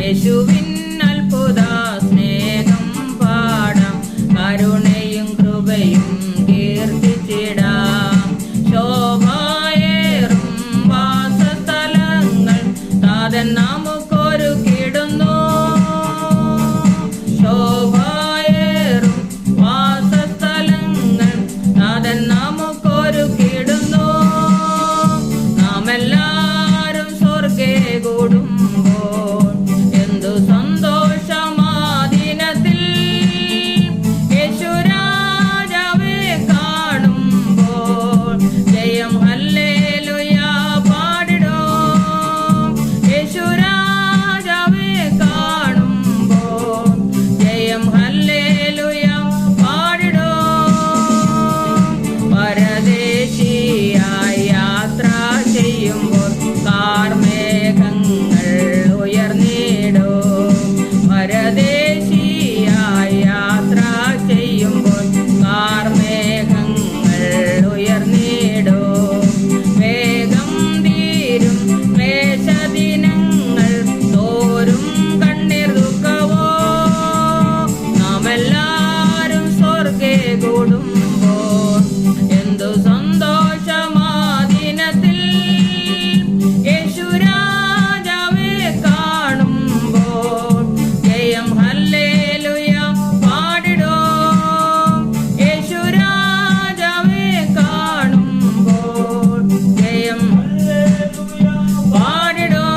യേശുവിൻ അത്ഭുത സ്നേഹം പാടാം, കരുണയും കൃപയും കീർത്തിച്ചിടാം. ശോഭയേറും വാസസ്ഥലങ്ങൾ താതൻ നമുക്കൊരുക്കിടുന്നു. ശോഭയേറും വാസസ്ഥലങ്ങൾ താതൻ നമുക്കൊരുക്കിടുന്നു. നാം എല്ലാരും സ്വർഗേ കൂടുമ്പോൾ എന്തു സന്തോഷമാ ദിനത്തിൽ. യേശുരാജാവേ കാണുമ്പോൾ ജയം ഹല്ലേലൂയ പാടിടോ. യേശുരാജാവേ കാണുമ്പോൾ ജയം ഹല്ലേലൂയ പാടിടോ. പരദേശിയായി യാത്ര ചെയ്യുമ്പോൾ കാർമേഘങ്ങൾ ഉയർന്നിടോ. പരദേശിയായി യാത്ര ചെയ്യുമ്പോൾ കാർമേഘങ്ങൾ ഉയർന്നിടോ. വേഗം തീരും ക്ലേശദിനങ്ങൾ തോരും കണ്ണീർ ദുഃഖവോ. നാം എല്ലാരും സ്വർഗേ കൂടുമ്പോൾ എന്തു സന്തോഷമാ ദിനത്തിൽ. യേശുരാജാവേ കാണുമ്പോൾ ജയം ഹല്ലേലൂയ പാടിടോ. യേശുരാജാവേ കാണുമ്പോൾ ജയം പാടിടോ.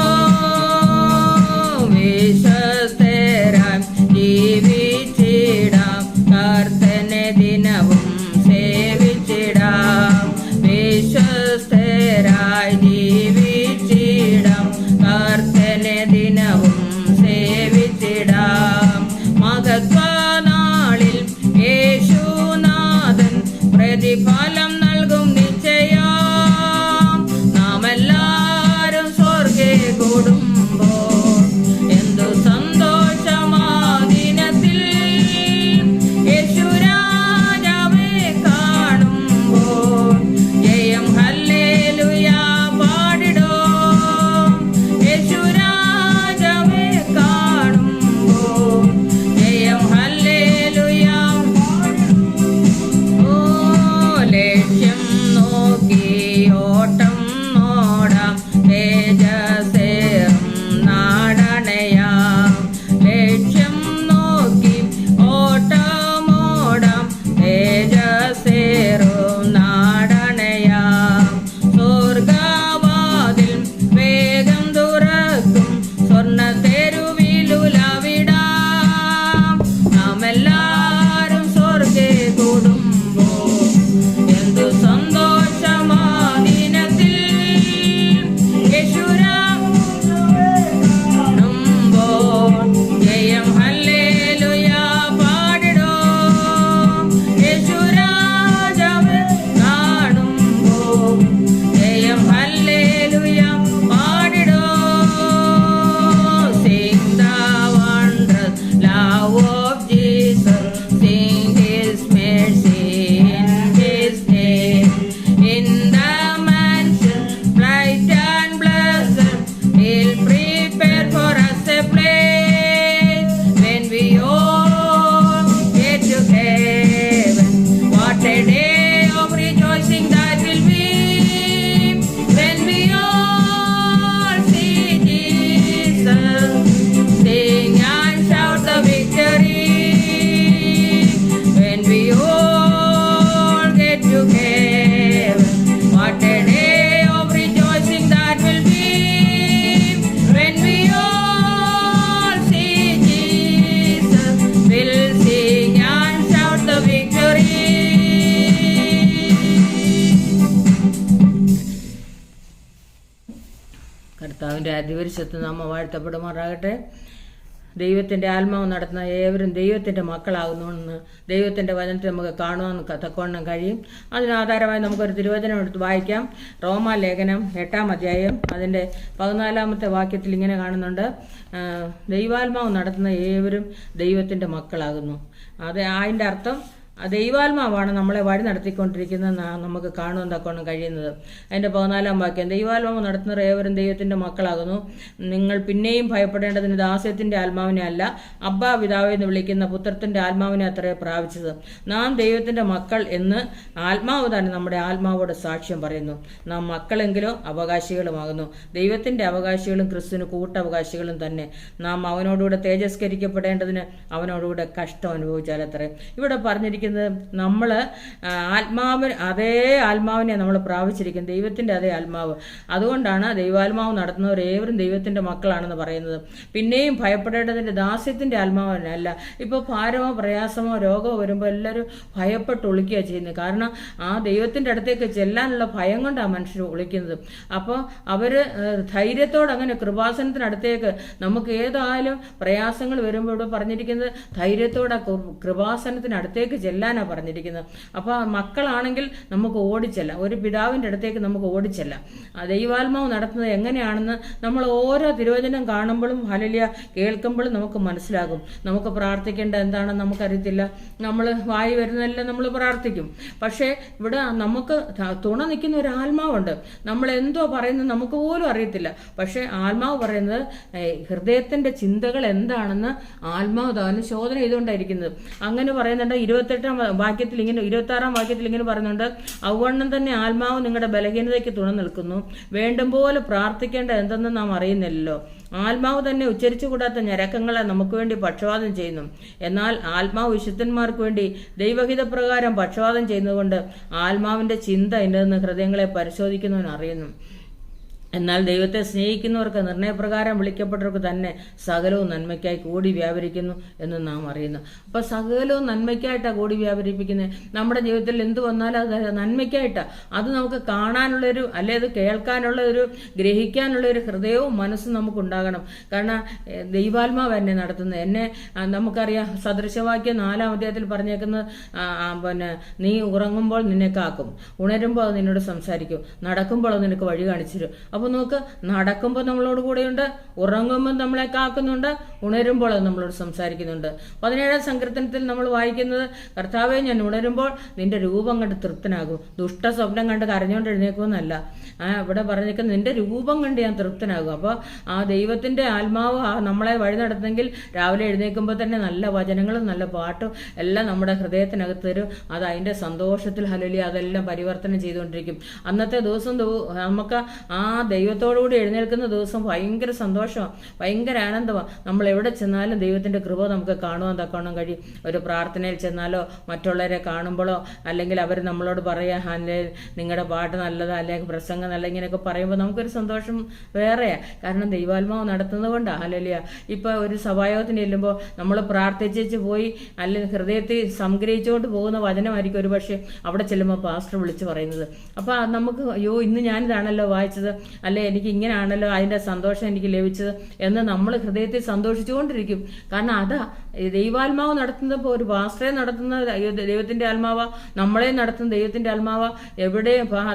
വിശ്വസ്തരായി ജീവിച്ചിടാം, കർത്തനെ ദിനവും സേവിച്ചിടാം. വിശ്വസ്തരായി ജീവിച്ചിടാം, കർത്തനെ ദിനവും സേവിച്ചിടാം. മഹത്വനാളിൽ യേശുനാഥൻ പ്രതിഫലം നൽകും നിശ്ചയം. നാം എല്ലാരും സ്വർഗേ കൂടുമ്പോൾ എന്തു സന്തോഷമാ ദിനത്തിൽ. യേശുരാജാവേ കാണുമ്പോൾ ജയം ഹല്ലേലൂയ പാടിടോ. യേശുരാജാവേ കാണുമ്പോൾ ജയം ഹല്ലേലൂയ. ഓ ലക്ഷ്യം നോക്കി ഓട്ടം ഓടാം, തേജസ്സേറും നാടണയാം. ലക്ഷ്യം നോക്കി ഓട്ടമോടാം, തേജസ്സേറും നാടണയാം. സ്വർഗവാതിൽ വേഗം തുറക്കും, സ്വർണ്ണ തെരുവിലുലവിടാം. നാം എല്ലാരും സ്വർഗേ കൂടുമ്പോൾ എന്തു സന്തോഷമാ ദിനത്തിൽ. യേശുരാജാവേ ജയം ഹല്ലേലൂയ പാടിടോ. യേശുരാജാവേ കാണുമ്പോൾ ജയം hallelujah പാടിടോ. Sing the wondrous love of Jesus, sing His mercy in His name. In the mansion bright and blessed, He'll prepare for us a place. When we all get to heaven, what a day of rejoicing that will be. When we all see Jesus, sing and shout the victory. When we all get to heaven, what a day of rejoicing that will be. When we all see Jesus, we'll sing and shout the victory. കർത്താവിൻ്റെ അതിപരിശുദ്ധ നാമം വാഴ്ത്തപ്പെടുമാറാകട്ടെ. ദൈവത്തിൻ്റെ ആത്മാവ് നടത്തുന്ന ഏവരും ദൈവത്തിൻ്റെ മക്കളാകുന്നുവെന്ന് ദൈവത്തിൻ്റെ വചനത്തിൽ നമുക്ക് കാണുവാൻ തക്കവണ്ണം കഴിയും. അതിനാധാരമായി നമുക്കൊരു തിരുവചനം എടുത്ത് വായിക്കാം. റോമാലേഖനം 8-ാം അധ്യായം അതിൻ്റെ 14-ാമത്തെ വാക്യത്തിൽ ഇങ്ങനെ കാണുന്നുണ്ട്, ദൈവാത്മാവ് നടത്തുന്ന ഏവരും ദൈവത്തിൻ്റെ മക്കളാകുന്നു. അതിൻ്റെ അർത്ഥം ദൈവാത്മാവാണ് നമ്മളെ വഴി നടത്തിക്കൊണ്ടിരിക്കുന്നത് നമുക്ക് കാണുവാൻ തക്കോണം കഴിയുന്നത്. അതിൻ്റെ 14-ാം വാക്യം, ദൈവാത്മാവ് നടത്തുന്നവർ ഏവരും ദൈവത്തിൻ്റെ മക്കളാകുന്നു. നിങ്ങൾ പിന്നെയും ഭയപ്പെടേണ്ടതിന് ദാസ്യത്തിൻ്റെ ആത്മാവിനെ അല്ല, അബ്ബാ പിതാവേ എന്ന് വിളിക്കുന്ന പുത്രത്തിൻ്റെ ആത്മാവിനെ അത്രേ പ്രാപിച്ചത്. നാം ദൈവത്തിൻ്റെ മക്കൾ എന്ന് ആത്മാവ് തന്നെ നമ്മുടെ ആത്മാവോട് സാക്ഷ്യം പറയുന്നു. നാം മക്കളെങ്കിലോ അവകാശികളുമാകുന്നു, ദൈവത്തിൻ്റെ അവകാശികളും ക്രിസ്തുവിന് കൂട്ടവകാശികളും തന്നെ. നാം അവനോടുകൂടെ തേജസ്കരിക്കപ്പെടേണ്ടതിന് അവനോടുകൂടെ കഷ്ടം അനുഭവിച്ചാലത്രേ. ഇവിടെ പറഞ്ഞിരിക്കുന്നത് നമ്മൾ അതേ ആത്മാവിനെ നമ്മൾ പ്രാപിച്ചിരിക്കും, ദൈവത്തിൻ്റെ അതേ ആത്മാവ്. അതുകൊണ്ടാണ് ദൈവാത്മാവ് നടത്തുന്നവർ ഏവരും ദൈവത്തിൻ്റെ മക്കളാണെന്ന് പറയുന്നത്. പിന്നെയും ഭയപ്പെടേണ്ടതിൻ്റെ ദാസ്യത്തിൻ്റെ ആത്മാവിനല്ല. ഇപ്പോൾ ഭാരമോ പ്രയാസമോ രോഗമോ വരുമ്പോൾ എല്ലാവരും ഭയപ്പെട്ട് ഒളിക്കുക ചെയ്യുന്നത്. കാരണം ആ ദൈവത്തിൻ്റെ അടുത്തേക്ക് ചെല്ലാനുള്ള ഭയം കൊണ്ടാണ് മനുഷ്യർ ഒളിക്കുന്നത്. അപ്പോൾ അവർ ധൈര്യത്തോടെ അങ്ങനെ കൃപാസനത്തിനടുത്തേക്ക്, നമുക്ക് ഏതായാലും പ്രയാസങ്ങൾ വരുമ്പോൾ ഇവിടെ പറഞ്ഞിരിക്കുന്നത് ധൈര്യത്തോടെ കൃപാസനത്തിനടുത്തേക്ക് ചെല്ലാനാണ് പറഞ്ഞിരിക്കുന്നത്. അപ്പോൾ മക്കളാണെങ്കിൽ നമുക്ക് ഓടിച്ചല്ല, ഒരു പിതാവിൻ്റെ അടുത്തേക്ക് നമുക്ക് ഓടിച്ചല്ല. ദൈവാത്മാവ് നടത്തുന്നത് എങ്ങനെയാണെന്ന് നമ്മൾ ഓരോ തിരുവചനം കാണുമ്പോഴും ഹല്ലേലൂയ കേൾക്കുമ്പോഴും നമുക്ക് മനസ്സിലാകും. നമുക്ക് പ്രാർത്ഥിക്കേണ്ട എന്താണെന്ന് നമുക്കറിയത്തില്ല, നമ്മൾ വായി വരുന്നതെല്ലാം നമ്മൾ പ്രാർത്ഥിക്കും. പക്ഷേ ഇവിടെ നമുക്ക് തുണ നിൽക്കുന്ന ഒരു ആത്മാവുണ്ട്. നമ്മൾ എന്തോ പറയുന്നത് നമുക്ക് പോലും അറിയത്തില്ല. പക്ഷേ ആത്മാവ് പറയുന്നത് ഹൃദയത്തിൻ്റെ ചിന്തകൾ എന്താണെന്ന് ആത്മാവ് താനും ശോധന ചെയ്തുകൊണ്ടായിരിക്കുന്നത്. അങ്ങനെ പറയുന്നുണ്ട് 26-ാം വാക്യത്തിൽ ഇങ്ങനെ, 26-ാം വാക്യത്തിൽ ഇങ്ങനെ പറയുന്നുണ്ട്, ഔവണ്ണം തന്നെ ആത്മാവ് നിങ്ങളുടെ ബലഹീനതയ്ക്ക് തുണ നിൽക്കുന്നു, വേണ്ടും പോലെ പ്രാർത്ഥിക്കേണ്ട എന്തെന്ന് നാം അറിയുന്നില്ലല്ലോ. ആത്മാവ് തന്നെ ഉച്ചരിച്ചുകൂടാത്ത ഞരക്കങ്ങളെ നമുക്ക് വേണ്ടി പക്ഷവാദം ചെയ്യുന്നു. എന്നാൽ ആത്മാവ് വിശുദ്ധന്മാർക്ക് വേണ്ടി ദൈവഹിതപ്രകാരം പക്ഷവാദം ചെയ്യുന്നതുകൊണ്ട് ആത്മാവിന്റെ ചിന്ത ഇന്നതെന്ന് ഹൃദയങ്ങളെ പരിശോധിക്കുന്നവൻ അറിയുന്നു. എന്നാൽ ദൈവത്തെ സ്നേഹിക്കുന്നവർക്ക് നിർണയപ്രകാരം വിളിക്കപ്പെട്ടവർക്ക് തന്നെ സകലവും നന്മയ്ക്കായി കൂടി വ്യാപരിക്കുന്നു എന്ന് നാം അറിയുന്നു. അപ്പോൾ സകലവും നന്മയ്ക്കായിട്ടാണ് കൂടി വ്യാപരിപ്പിക്കുന്നത്. നമ്മുടെ ജീവിതത്തിൽ എന്ത് വന്നാലും അത് നന്മയ്ക്കായിട്ടാണ്. അത് നമുക്ക് കാണാനുള്ളൊരു, അല്ലെ അത് കേൾക്കാനുള്ള ഒരു, ഗ്രഹിക്കാനുള്ള ഒരു ഹൃദയവും മനസ്സും നമുക്കുണ്ടാകണം. കാരണം ദൈവാത്മാവ് എന്നെ നടത്തുന്നത്. എന്നെ നമുക്കറിയാം, സദൃശവാക്യം 4-ാം അധ്യായത്തിൽ പറഞ്ഞേക്കുന്നത്, നീ ഉറങ്ങുമ്പോൾ നിന്നെ കാക്കും, ഉണരുമ്പോൾ അത് നിന്നോട് സംസാരിക്കും, നടക്കുമ്പോൾ അത് നിനക്ക് വഴി കാണിച്ചിരും. അപ്പോൾ നോക്ക്, നടക്കുമ്പോൾ നമ്മളോട് കൂടെയുണ്ട്, ഉറങ്ങുമ്പോൾ നമ്മളെ കാക്കുന്നുണ്ട്, ഉണരുമ്പോൾ അത് നമ്മളോട് സംസാരിക്കുന്നുണ്ട്. 17-ാം സങ്കീർത്തനത്തിൽ നമ്മൾ വായിക്കുന്നത്, കർത്താവെ ഞാൻ ഉണരുമ്പോൾ നിന്റെ രൂപം കണ്ട് തൃപ്തനാകും, ദുഷ്ട സ്വപ്നം കണ്ട് കരഞ്ഞുകൊണ്ട് എഴുന്നേക്കുമെന്നല്ല. ഇവിടെ പറഞ്ഞിരിക്കുന്നത് നിന്റെ രൂപം കണ്ട് ഞാൻ തൃപ്തനാകും. അപ്പോൾ ആ ദൈവത്തിൻ്റെ ആത്മാവ് നമ്മളെ വഴി നടത്തുന്നെങ്കിൽ രാവിലെ എഴുന്നേൽക്കുമ്പോൾ തന്നെ നല്ല വചനങ്ങളും നല്ല പാട്ടും എല്ലാം നമ്മുടെ ഹൃദയത്തിനകത്ത് തരും. അത് അതിൻ്റെ സന്തോഷത്തിൽ ഹല്ലേലൂയ അതെല്ലാം പരിവർത്തനം ചെയ്തുകൊണ്ടിരിക്കും. അന്നത്തെ ദിവസം നമുക്ക് ആ ദൈവത്തോടുകൂടി എഴുന്നേൽക്കുന്ന ദിവസം ഭയങ്കര സന്തോഷമാണ്, ഭയങ്കര ആനന്ദമാണ്. നമ്മൾ എവിടെ ചെന്നാലും ദൈവത്തിൻ്റെ കൃപ നമുക്ക് കാണുവാൻ തക്കോണം കഴിയും. ഒരു പ്രാർത്ഥനയിൽ ചെന്നാലോ മറ്റുള്ളവരെ കാണുമ്പോഴോ, അല്ലെങ്കിൽ അവർ നമ്മളോട് പറയാ അല്ലെങ്കിൽ നിങ്ങളുടെ പാട്ട് നല്ലതാ, അല്ലെങ്കിൽ പ്രസംഗം നല്ല, ഇങ്ങനെയൊക്കെ പറയുമ്പോൾ നമുക്കൊരു സന്തോഷം വേറെയാണ്. കാരണം ദൈവാത്മാവ് നടത്തുന്നത് കൊണ്ടാണ്. ഹല്ലേലൂയ. ഇപ്പോൾ ഒരു സഭായോഗത്തിന് ചെല്ലുമ്പോൾ നമ്മൾ പ്രാർത്ഥിച്ചു പോയി അല്ലെങ്കിൽ ഹൃദയത്തിൽ സംഗ്രഹിച്ചുകൊണ്ട് പോകുന്ന വചനമായിരിക്കും ഒരു പക്ഷേ അവിടെ ചെല്ലുമ്പോൾ പാസ്റ്റർ വിളിച്ച് പറയുന്നത്. അപ്പോൾ നമുക്ക് അയ്യോ ഇന്ന് ഞാനിതാണല്ലോ വായിച്ചത്, അല്ലെ എനിക്ക് ഇങ്ങനെയാണല്ലോ അതിൻ്റെ സന്തോഷം എനിക്ക് ലഭിച്ചത് എന്ന് നമ്മൾ ഹൃദയത്തിൽ സന്തോഷിച്ചുകൊണ്ടിരിക്കും. കാരണം അതാ ദൈവാത്മാവ് നടത്തുന്നപ്പോൾ, ഒരു പാസ്റ്ററെ നടത്തുന്ന ദൈവത്തിൻ്റെ ആത്മാവ, നമ്മളെ നടത്തുന്ന ദൈവത്തിൻ്റെ ആത്മാവ. എവിടെ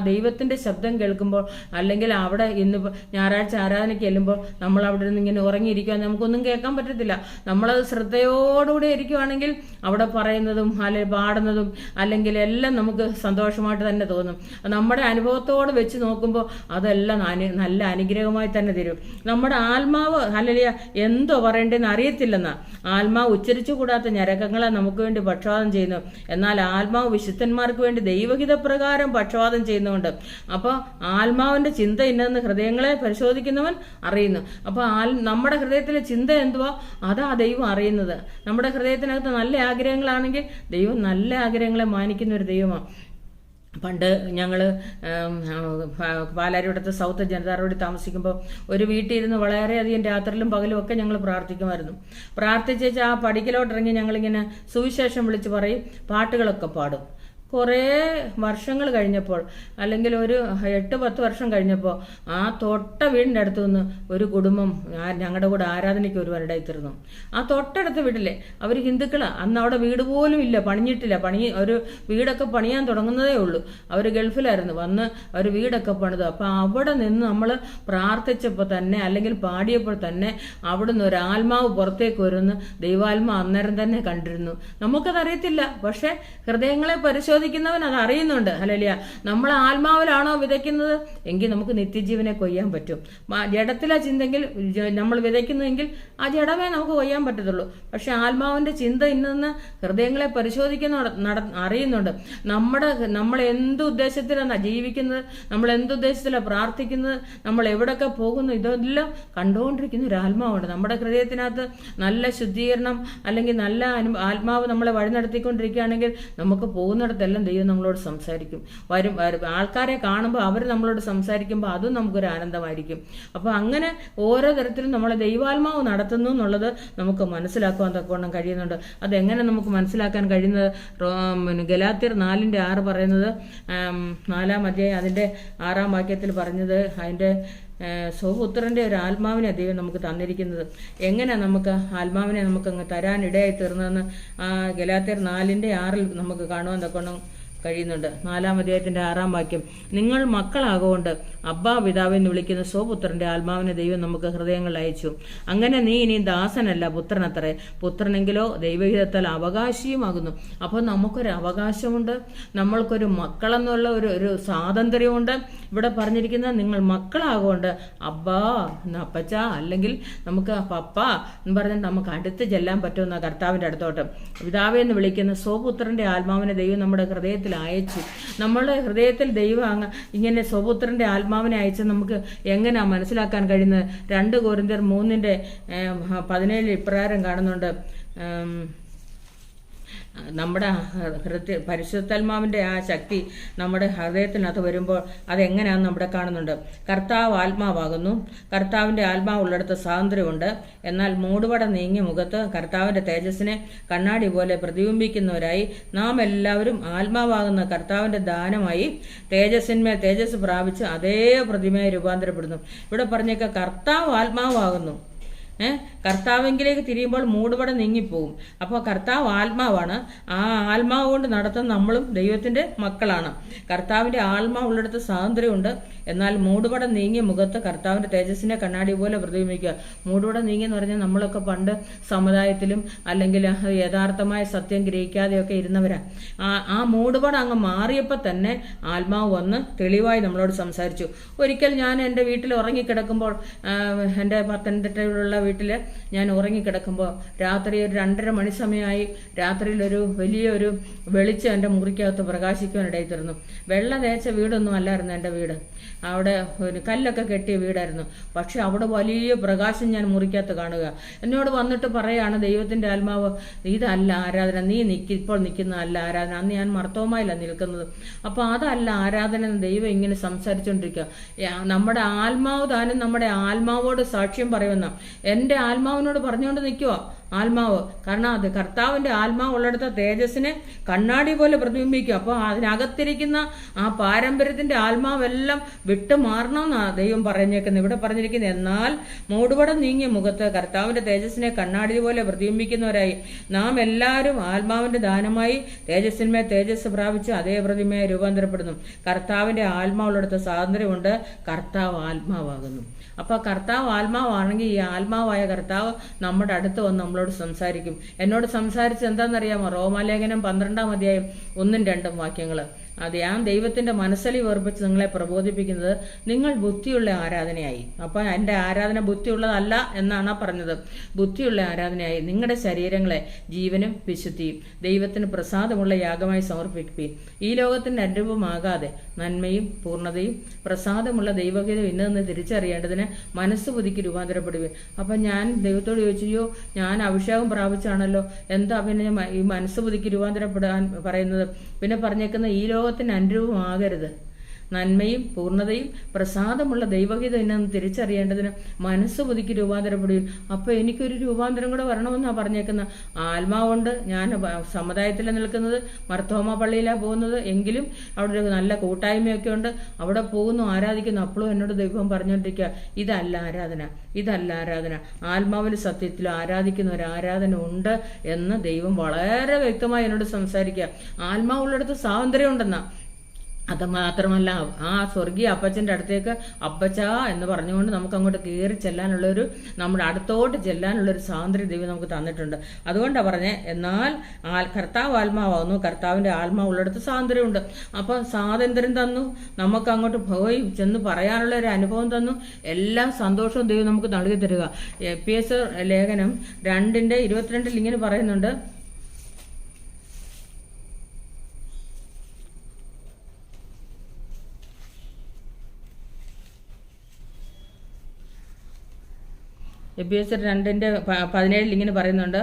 ദൈവത്തിൻ്റെ ശബ്ദം കേൾക്കുമ്പോൾ, അല്ലെങ്കിൽ അവിടെ ഇന്ന് ഞായറാഴ്ച ആരാധനയ്ക്ക് ചെല്ലുമ്പോൾ നമ്മൾ അവിടെ നിന്ന് ഇങ്ങനെ ഉറങ്ങിയിരിക്കുക, നമുക്കൊന്നും കേൾക്കാൻ പറ്റത്തില്ല. നമ്മളത് ശ്രദ്ധയോടുകൂടി ഇരിക്കുവാണെങ്കിൽ അവിടെ പറയുന്നതും അല്ലെങ്കിൽ പാടുന്നതും അല്ലെങ്കിൽ എല്ലാം നമുക്ക് സന്തോഷമായിട്ട് തന്നെ തോന്നും. നമ്മുടെ അനുഭവത്തോട് വെച്ച് നോക്കുമ്പോൾ അതെല്ലാം നല്ല അനുഗ്രഹമായി തന്നെ തരും. നമ്മുടെ ആത്മാവ് ഹല്ലേലൂയ എന്തോ പറയേണ്ടതെന്ന് അറിയത്തില്ലെന്നാ. ആത്മാവ് ഉച്ചരിച്ചുകൂടാത്ത ഞരക്കങ്ങളെ നമുക്ക് വേണ്ടി പക്ഷവാദം ചെയ്യുന്നു. എന്നാൽ ആത്മാവ് വിശുദ്ധന്മാർക്ക് വേണ്ടി ദൈവഹിതപ്രകാരം പക്ഷവാദം ചെയ്യുന്നുണ്ട്. അപ്പോൾ ആത്മാവിന്റെ ചിന്ത ഇന്നെന്ന് ഹൃദയങ്ങളെ പരിശോധിക്കുന്നവൻ അറിയുന്നു. അപ്പോൾ നമ്മുടെ ഹൃദയത്തിലെ ചിന്ത എന്തുവാ അതാ ദൈവം അറിയുന്നത്. നമ്മുടെ ഹൃദയത്തിനകത്ത് നല്ല ആഗ്രഹങ്ങളാണെങ്കിൽ ദൈവം നല്ല ആഗ്രഹങ്ങളെ മാനിക്കുന്ന ഒരു ദൈവമാണ്. പണ്ട് ഞങ്ങൾ പാലാരിവട്ടത്ത് സൗത്ത് ജനതാ റോഡിൽ താമസിക്കുമ്പോൾ ഒരു വീട്ടിൽ ഇരുന്ന് വളരെയധികം രാത്രിയിലും പകലും ഒക്കെ ഞങ്ങൾ പ്രാർത്ഥിക്കുമായിരുന്നു. പ്രാർത്ഥിച്ചേച്ച് ആ പടിക്കലോട്ടിറങ്ങി ഞങ്ങളിങ്ങനെ സുവിശേഷം വിളിച്ച് പറയും, പാട്ടുകളൊക്കെ പാടും. കുറേ വർഷങ്ങൾ കഴിഞ്ഞപ്പോൾ, അല്ലെങ്കിൽ ഒരു 8-10 വർഷം കഴിഞ്ഞപ്പോൾ, ആ തൊട്ട വീടിൻ്റെ അടുത്ത് നിന്ന് ഒരു കുടുംബം ഞങ്ങളുടെ കൂടെ ആരാധനയ്ക്ക് ഒരുവരുണ്ടായി തീർന്നു. ആ തൊട്ടടുത്ത വീട്ടിലെ അവർ ഹിന്ദുക്കളാണ്. അന്ന് അവിടെ വീട് പോലും ഇല്ല, പണിഞ്ഞിട്ടില്ല. ഒരു വീടൊക്കെ പണിയാൻ തുടങ്ങുന്നതേ ഉള്ളൂ. അവർ ഗൾഫിലായിരുന്നു. വന്ന് അവർ വീടൊക്കെ പണിതു. അപ്പം അവിടെ നിന്ന് നമ്മൾ പ്രാർത്ഥിച്ചപ്പോൾ തന്നെ, അല്ലെങ്കിൽ പാടിയപ്പോൾ തന്നെ, അവിടുന്ന് ഒരു ആത്മാവ് പുറത്തേക്ക് വരുന്നു. ദൈവാത്മാവ് അന്നേരം തന്നെ കണ്ടിരുന്നു. നമുക്കതറിയത്തില്ല. പക്ഷെ ഹൃദയങ്ങളെ പരിശോധിക്കുന്നവൻ അത് അറിയുന്നുണ്ട്. ഹല്ലേലൂയ. നമ്മൾ ആത്മാവിലാണോ വിതയ്ക്കുന്നത് എങ്കിൽ നമുക്ക് നിത്യജീവനെ കൊയ്യാൻ പറ്റും. ജഡത്തിലെ ചിന്തെങ്കിൽ നമ്മൾ വിതയ്ക്കുന്നുവെങ്കിൽ ആ ജഡമേ നമുക്ക് കൊയ്യാൻ പറ്റത്തുള്ളൂ. പക്ഷെ ആത്മാവിന്റെ ചിന്ത ഇന്ന് ഹൃദയങ്ങളെ പരിശോധിക്കുന്ന അറിയുന്നുണ്ട്. നമ്മൾ എന്ത് ഉദ്ദേശത്തിലാണ് ജീവിക്കുന്നത്, നമ്മൾ എന്തുദ്ദേശത്തിലാണ് പ്രാർത്ഥിക്കുന്നത്, നമ്മൾ എവിടെയൊക്കെ പോകുന്നു, ഇതെല്ലാം കണ്ടുകൊണ്ടിരിക്കുന്ന ഒരു ആത്മാവുണ്ട്. നമ്മുടെ ഹൃദയത്തിനകത്ത് നല്ല ശുദ്ധീകരണം അല്ലെങ്കിൽ നല്ല ആത്മാവ് നമ്മളെ വഴി നടത്തിക്കൊണ്ടിരിക്കുകയാണെങ്കിൽ നമുക്ക് പോകുന്നിടത്തെല്ലാം ദൈവം നമ്മളോട് സംസാരിക്കും. ആൾക്കാരെ കാണുമ്പോൾ അവർ നമ്മളോട് സംസാരിക്കുമ്പോൾ അതും നമുക്കൊരു ആനന്ദമായിരിക്കും. അപ്പോൾ അങ്ങനെ ഓരോ തരത്തിലും നമ്മളെ ദൈവാത്മാവ് നടത്തുന്നു എന്നുള്ളത് നമുക്ക് മനസ്സിലാക്കുവാൻ തക്കവണ്ണം കഴിയുന്നുണ്ട്. അതെങ്ങനെ നമുക്ക് മനസ്സിലാക്കാൻ കഴിയുന്നത്? ഗലാത്യർ 4:6 പറയുന്നത്, 4-ാം അധ്യായം അതിൻ്റെ 6-ാം വാക്യത്തിൽ പറഞ്ഞത്, അതിൻ്റെ സ്വപുത്രൻ്റെ ഒരു ആത്മാവിനെ ദൈവം നമുക്ക് തന്നിരിക്കുന്നത്. എങ്ങനെ നമുക്ക് ആത്മാവിനെ നമുക്കങ്ങ് തരാനിടയായി തീർന്നതെന്ന് ഗലാത്യർ 4:6 നമുക്ക് കാണുവാൻ തക്കവണ്ണം കഴിയുന്നുണ്ട്. 4-ാം അധ്യായത്തിൻ്റെ 6-ാം വാക്യം, നിങ്ങൾ മക്കളാകൊണ്ട് അബ്ബാ പിതാവെന്ന് വിളിക്കുന്ന സ്വപുത്രന്റെ ആത്മാവിനെ ദൈവം നമുക്ക് ഹൃദയങ്ങളിൽ അയച്ചു. അങ്ങനെ നീ ഇനി ദാസനല്ല പുത്രനത്രേ, പുത്രനെങ്കിലോ ദൈവഹിതത്താൽ അവകാശിയുമാകുന്നു. അപ്പോൾ നമുക്കൊരു അവകാശമുണ്ട്, നമ്മൾക്കൊരു മക്കളെന്നുള്ള ഒരു സ്വാതന്ത്ര്യമുണ്ട്. ഇവിടെ പറഞ്ഞിരിക്കുന്നത് നിങ്ങൾ മക്കളാകൊണ്ട് അബ്ബാ അപ്പച്ച, അല്ലെങ്കിൽ നമുക്ക് പപ്പ എന്ന് പറഞ്ഞിട്ട് നമുക്ക് അടുത്ത് ചെല്ലാൻ പറ്റുന്ന കർത്താവിൻ്റെ അടുത്തോട്ട്. പിതാവെ എന്ന് വിളിക്കുന്ന സ്വപുത്രന്റെ ആത്മാവിനെ ദൈവം നമ്മുടെ ഹൃദയത്തിൽ അയച്ചു. നമ്മളുടെ ഹൃദയത്തിൽ ദൈവം ഇങ്ങനെ സ്വപുത്രന്റെ ആത്മാവിനെ അയച്ച് നമുക്ക് എങ്ങനെയാ മനസ്സിലാക്കാൻ കഴിയുന്നത്? 2 കൊരിന്ത്യർ 3:17 ഇപ്രകാരം കാണുന്നുണ്ട്. നമ്മുടെ പരിശുദ്ധാത്മാവിൻ്റെ ആ ശക്തി നമ്മുടെ ഹൃദയത്തിനകത്ത് വരുമ്പോൾ അതെങ്ങനെയാണെന്ന് നമ്മുടെ കാണുന്നുണ്ട്. കർത്താവ് ആത്മാവാകുന്നു, കർത്താവിൻ്റെ ആത്മാവുള്ളിടത്ത് സ്വാതന്ത്ര്യമുണ്ട്. എന്നാൽ മൂടുപട നീങ്ങിയ മുഖത്ത് കർത്താവിൻ്റെ തേജസ്സിനെ കണ്ണാടി പോലെ പ്രതിബിംബിക്കുന്നവരായി നാം എല്ലാവരും ആത്മാവാകുന്ന കർത്താവിൻ്റെ ദാനമായി തേജസ്സിന്മേൽ തേജസ് പ്രാപിച്ച് അതേ പ്രതിമയെ രൂപാന്തരപ്പെടുന്നു. ഇവിടെ പറഞ്ഞേക്ക കർത്താവ് ആത്മാവാകുന്നു. കർത്താവെങ്കിലേക്ക് തിരിയുമ്പോൾ മൂടുപട നീങ്ങിപ്പോവും. അപ്പോൾ കർത്താവ് ആത്മാവാണ്. ആ ആത്മാവ് കൊണ്ട് നടത്തുന്ന നമ്മളും ദൈവത്തിൻ്റെ മക്കളാണ്. കർത്താവിൻ്റെ ആത്മാവുള്ളിടത്ത് സ്വാതന്ത്ര്യമുണ്ട്. എന്നാൽ മൂടുപട നീങ്ങിയ മുഖത്ത് കർത്താവിൻ്റെ തേജസ്സിനെ കണ്ണാടി പോലെ പ്രതിബിംബിക്കുക. മൂടുപട നീങ്ങിയെന്ന് പറഞ്ഞാൽ നമ്മളൊക്കെ പണ്ട് സമുദായത്തിലും അല്ലെങ്കിൽ യഥാർത്ഥമായ സത്യം ഗ്രഹിക്കാതെയൊക്കെ ഇരുന്നവരാണ്. ആ മൂടുപട അങ്ങ് മാറിയപ്പോൾ തന്നെ ആത്മാവ് വന്ന് തെളിവായി നമ്മളോട് സംസാരിച്ചു. ഒരിക്കൽ ഞാൻ എൻ്റെ വീട്ടിൽ ഉറങ്ങിക്കിടക്കുമ്പോൾ, എൻ്റെ പത്തനംതിട്ടയിലുള്ള വീട്ടിൽ ഞാൻ ഉറങ്ങിക്കിടക്കുമ്പോൾ രാത്രി ഒരു 2:30 മണി സമയമായി. രാത്രിയിൽ വലിയൊരു വെളിച്ചം എൻ്റെ മുറിക്കകത്ത് പ്രകാശിക്കുവാനിടയിൽ തീർന്നു. വെള്ള തേച്ച വീടൊന്നും അല്ലായിരുന്നു എൻ്റെ വീട്. അവിടെ ഒരു കല്ലൊക്കെ കെട്ടിയ വീടായിരുന്നു. പക്ഷെ അവിടെ വലിയ പ്രകാശം ഞാൻ മുറിക്കകത്ത് കാണുക. എന്നോട് വന്നിട്ട് പറയാണ് ദൈവത്തിൻ്റെ ആത്മാവ്, ഇതല്ല ആരാധന, നീ ഇപ്പോൾ നിൽക്കുന്നതല്ല ആരാധന. അന്ന് ഞാൻ മർത്തോമായില്ല നിൽക്കുന്നത്. അപ്പോൾ അതല്ല ആരാധന. ദൈവം ഇങ്ങനെ സംസാരിച്ചുകൊണ്ടിരിക്കുക. നമ്മുടെ ആത്മാവ് താനും നമ്മുടെ ആത്മാവോട് സാക്ഷ്യം പറയുമെന്ന എൻ്റെ ആത്മാവിനോട് പറഞ്ഞുകൊണ്ട് നിൽക്കുക ആത്മാവ്. കാരണം അത് കർത്താവിൻ്റെ ആത്മാവ് ഉള്ളിടത്ത തേജസ്സിനെ കണ്ണാടി പോലെ പ്രതിബിംബിക്കും. അപ്പോൾ അതിനകത്തിരിക്കുന്ന ആ പാരമ്പര്യത്തിൻ്റെ ആത്മാവെല്ലാം വിട്ടു മാറണമെന്നാണ് ദൈവം പറഞ്ഞേക്കുന്നത്. ഇവിടെ പറഞ്ഞിരിക്കുന്നത്, എന്നാൽ മൂടുപടം നീങ്ങിയ മുഖത്ത് കർത്താവിൻ്റെ തേജസ്സിനെ കണ്ണാടി പോലെ പ്രതിബിംബിക്കുന്നവരായി നാം എല്ലാവരും ആത്മാവിൻ്റെ ദാനമായി തേജസ്സിന്മേൽ തേജസ് പ്രാപിച്ച് അതേ പ്രതിമയെ രൂപാന്തരപ്പെടുന്നു. കർത്താവിൻ്റെ ആത്മാവുള്ളിടത്ത് സ്വാതന്ത്ര്യമുണ്ട്. കർത്താവ് ആത്മാവാകുന്നു. അപ്പോൾ കർത്താവ് ആത്മാവാണെങ്കിൽ ഈ ആത്മാവായ കർത്താവ് നമ്മുടെ അടുത്ത് വന്ന് നമ്മളോട് സംസാരിക്കും. എന്നോട് സംസാരിച്ച് എന്താണെന്നറിയാമോ? റോമാലേഖനം 12-ാം അധ്യായം 1-2 വാക്യങ്ങൾ. അത് ഞാൻ ദൈവത്തിൻ്റെ മനസ്സലി വേർപ്പിച്ച് നിങ്ങളെ പ്രബോധിപ്പിക്കുന്നത് നിങ്ങൾ ബുദ്ധിയുള്ള ആരാധനയായി. അപ്പം എൻ്റെ ആരാധന ബുദ്ധിയുള്ളതല്ല എന്നാണ് പറഞ്ഞത്. ബുദ്ധിയുള്ള ആരാധനയായി നിങ്ങളുടെ ശരീരങ്ങളെ ജീവനും വിശുദ്ധിയും ദൈവത്തിന് പ്രസാദമുള്ള യാഗമായി സമർപ്പിക്കുകയും ഈ ലോകത്തിൻ്റെ അനുരൂപമാകാതെ നന്മയും പൂർണ്ണതയും പ്രസാദമുള്ള ദൈവഹിതം ഇന്നതെന്ന് തിരിച്ചറിയേണ്ടതിന് മനസ്സ് പുതുക്കി രൂപാന്തരപ്പെടുകയും. അപ്പം ഞാൻ ദൈവത്തോട് ചോദിച്ചു, ഞാൻ അഭിഷേകം പ്രാപിച്ചാണല്ലോ, എന്താ പിന്നെ ഈ മനസ്സ് പുതുക്കി രൂപാന്തരപ്പെടാൻ പറയുന്നത്? പിന്നെ പറഞ്ഞേക്കുന്ന ഈ ലോകത്തിന് അനുരൂപമാകരുത്, നന്മയും പൂർണ്ണതയും പ്രസാദമുള്ള ദൈവഹിതം എന്നു തിരിച്ചറിയേണ്ടതിന് മനസ്സ് പുതുക്കി രൂപാന്തരപ്പെടുകയും. അപ്പോൾ എനിക്കൊരു രൂപാന്തരം കൂടെ വരണമെന്നാണ് പറഞ്ഞേക്കുന്നത്. ആത്മാവുണ്ട്, ഞാൻ സമുദായത്തിൽ നിൽക്കുന്നത്, മർത്തോമ പള്ളിയിലാണ് പോകുന്നത്, എങ്കിലും അവിടെ ഒരു നല്ല കൂട്ടായ്മയൊക്കെ ഉണ്ട്, അവിടെ പോകുന്നു, ആരാധിക്കുന്നു. അപ്പോഴും എന്നോട് ദൈവം പറഞ്ഞുകൊണ്ടിരിക്കുക, ഇതല്ല ആരാധന, ഇതല്ല ആരാധന. ആത്മാവിൽ സത്യത്തിൽ ആരാധിക്കുന്ന ഒരു ആരാധന ഉണ്ട് എന്ന് ദൈവം വളരെ വ്യക്തമായി എന്നോട് സംസാരിക്കുക. ആത്മാവുള്ളിടത്ത് സ്വാതന്ത്ര്യം ഉണ്ടെന്നാ. അത് മാത്രമല്ല, ആ സ്വർഗീയ അപ്പച്ചൻ്റെ അടുത്തേക്ക് അപ്പച്ച എന്ന് പറഞ്ഞുകൊണ്ട് നമുക്ക് അങ്ങോട്ട് കയറി ചെല്ലാനുള്ളൊരു, നമ്മുടെ അടുത്തോട്ട് ചെല്ലാനുള്ളൊരു സ്വാതന്ത്ര്യം ദൈവം നമുക്ക് തന്നിട്ടുണ്ട്. അതുകൊണ്ടാണ് പറഞ്ഞേ, എന്നാൽ കർത്താവ് ആത്മാവാകുന്നു, കർത്താവിൻ്റെ ആത്മാവുള്ളിടത്ത് സ്വാതന്ത്ര്യമുണ്ട്. അപ്പം സ്വാതന്ത്ര്യം തന്നു, നമുക്ക് അങ്ങോട്ട് പോയി ചെന്ന് പറയാനുള്ള ഒരു അനുഭവം തന്നു, എല്ലാ സന്തോഷവും ദൈവം നമുക്ക് നൽകി തരിക. എഫേസ്യർ ലേഖനം 2:22 ഇങ്ങനെ പറയുന്നുണ്ട്, എഫേസ്യർ 2:17 ഇങ്ങനെ പറയുന്നുണ്ട്,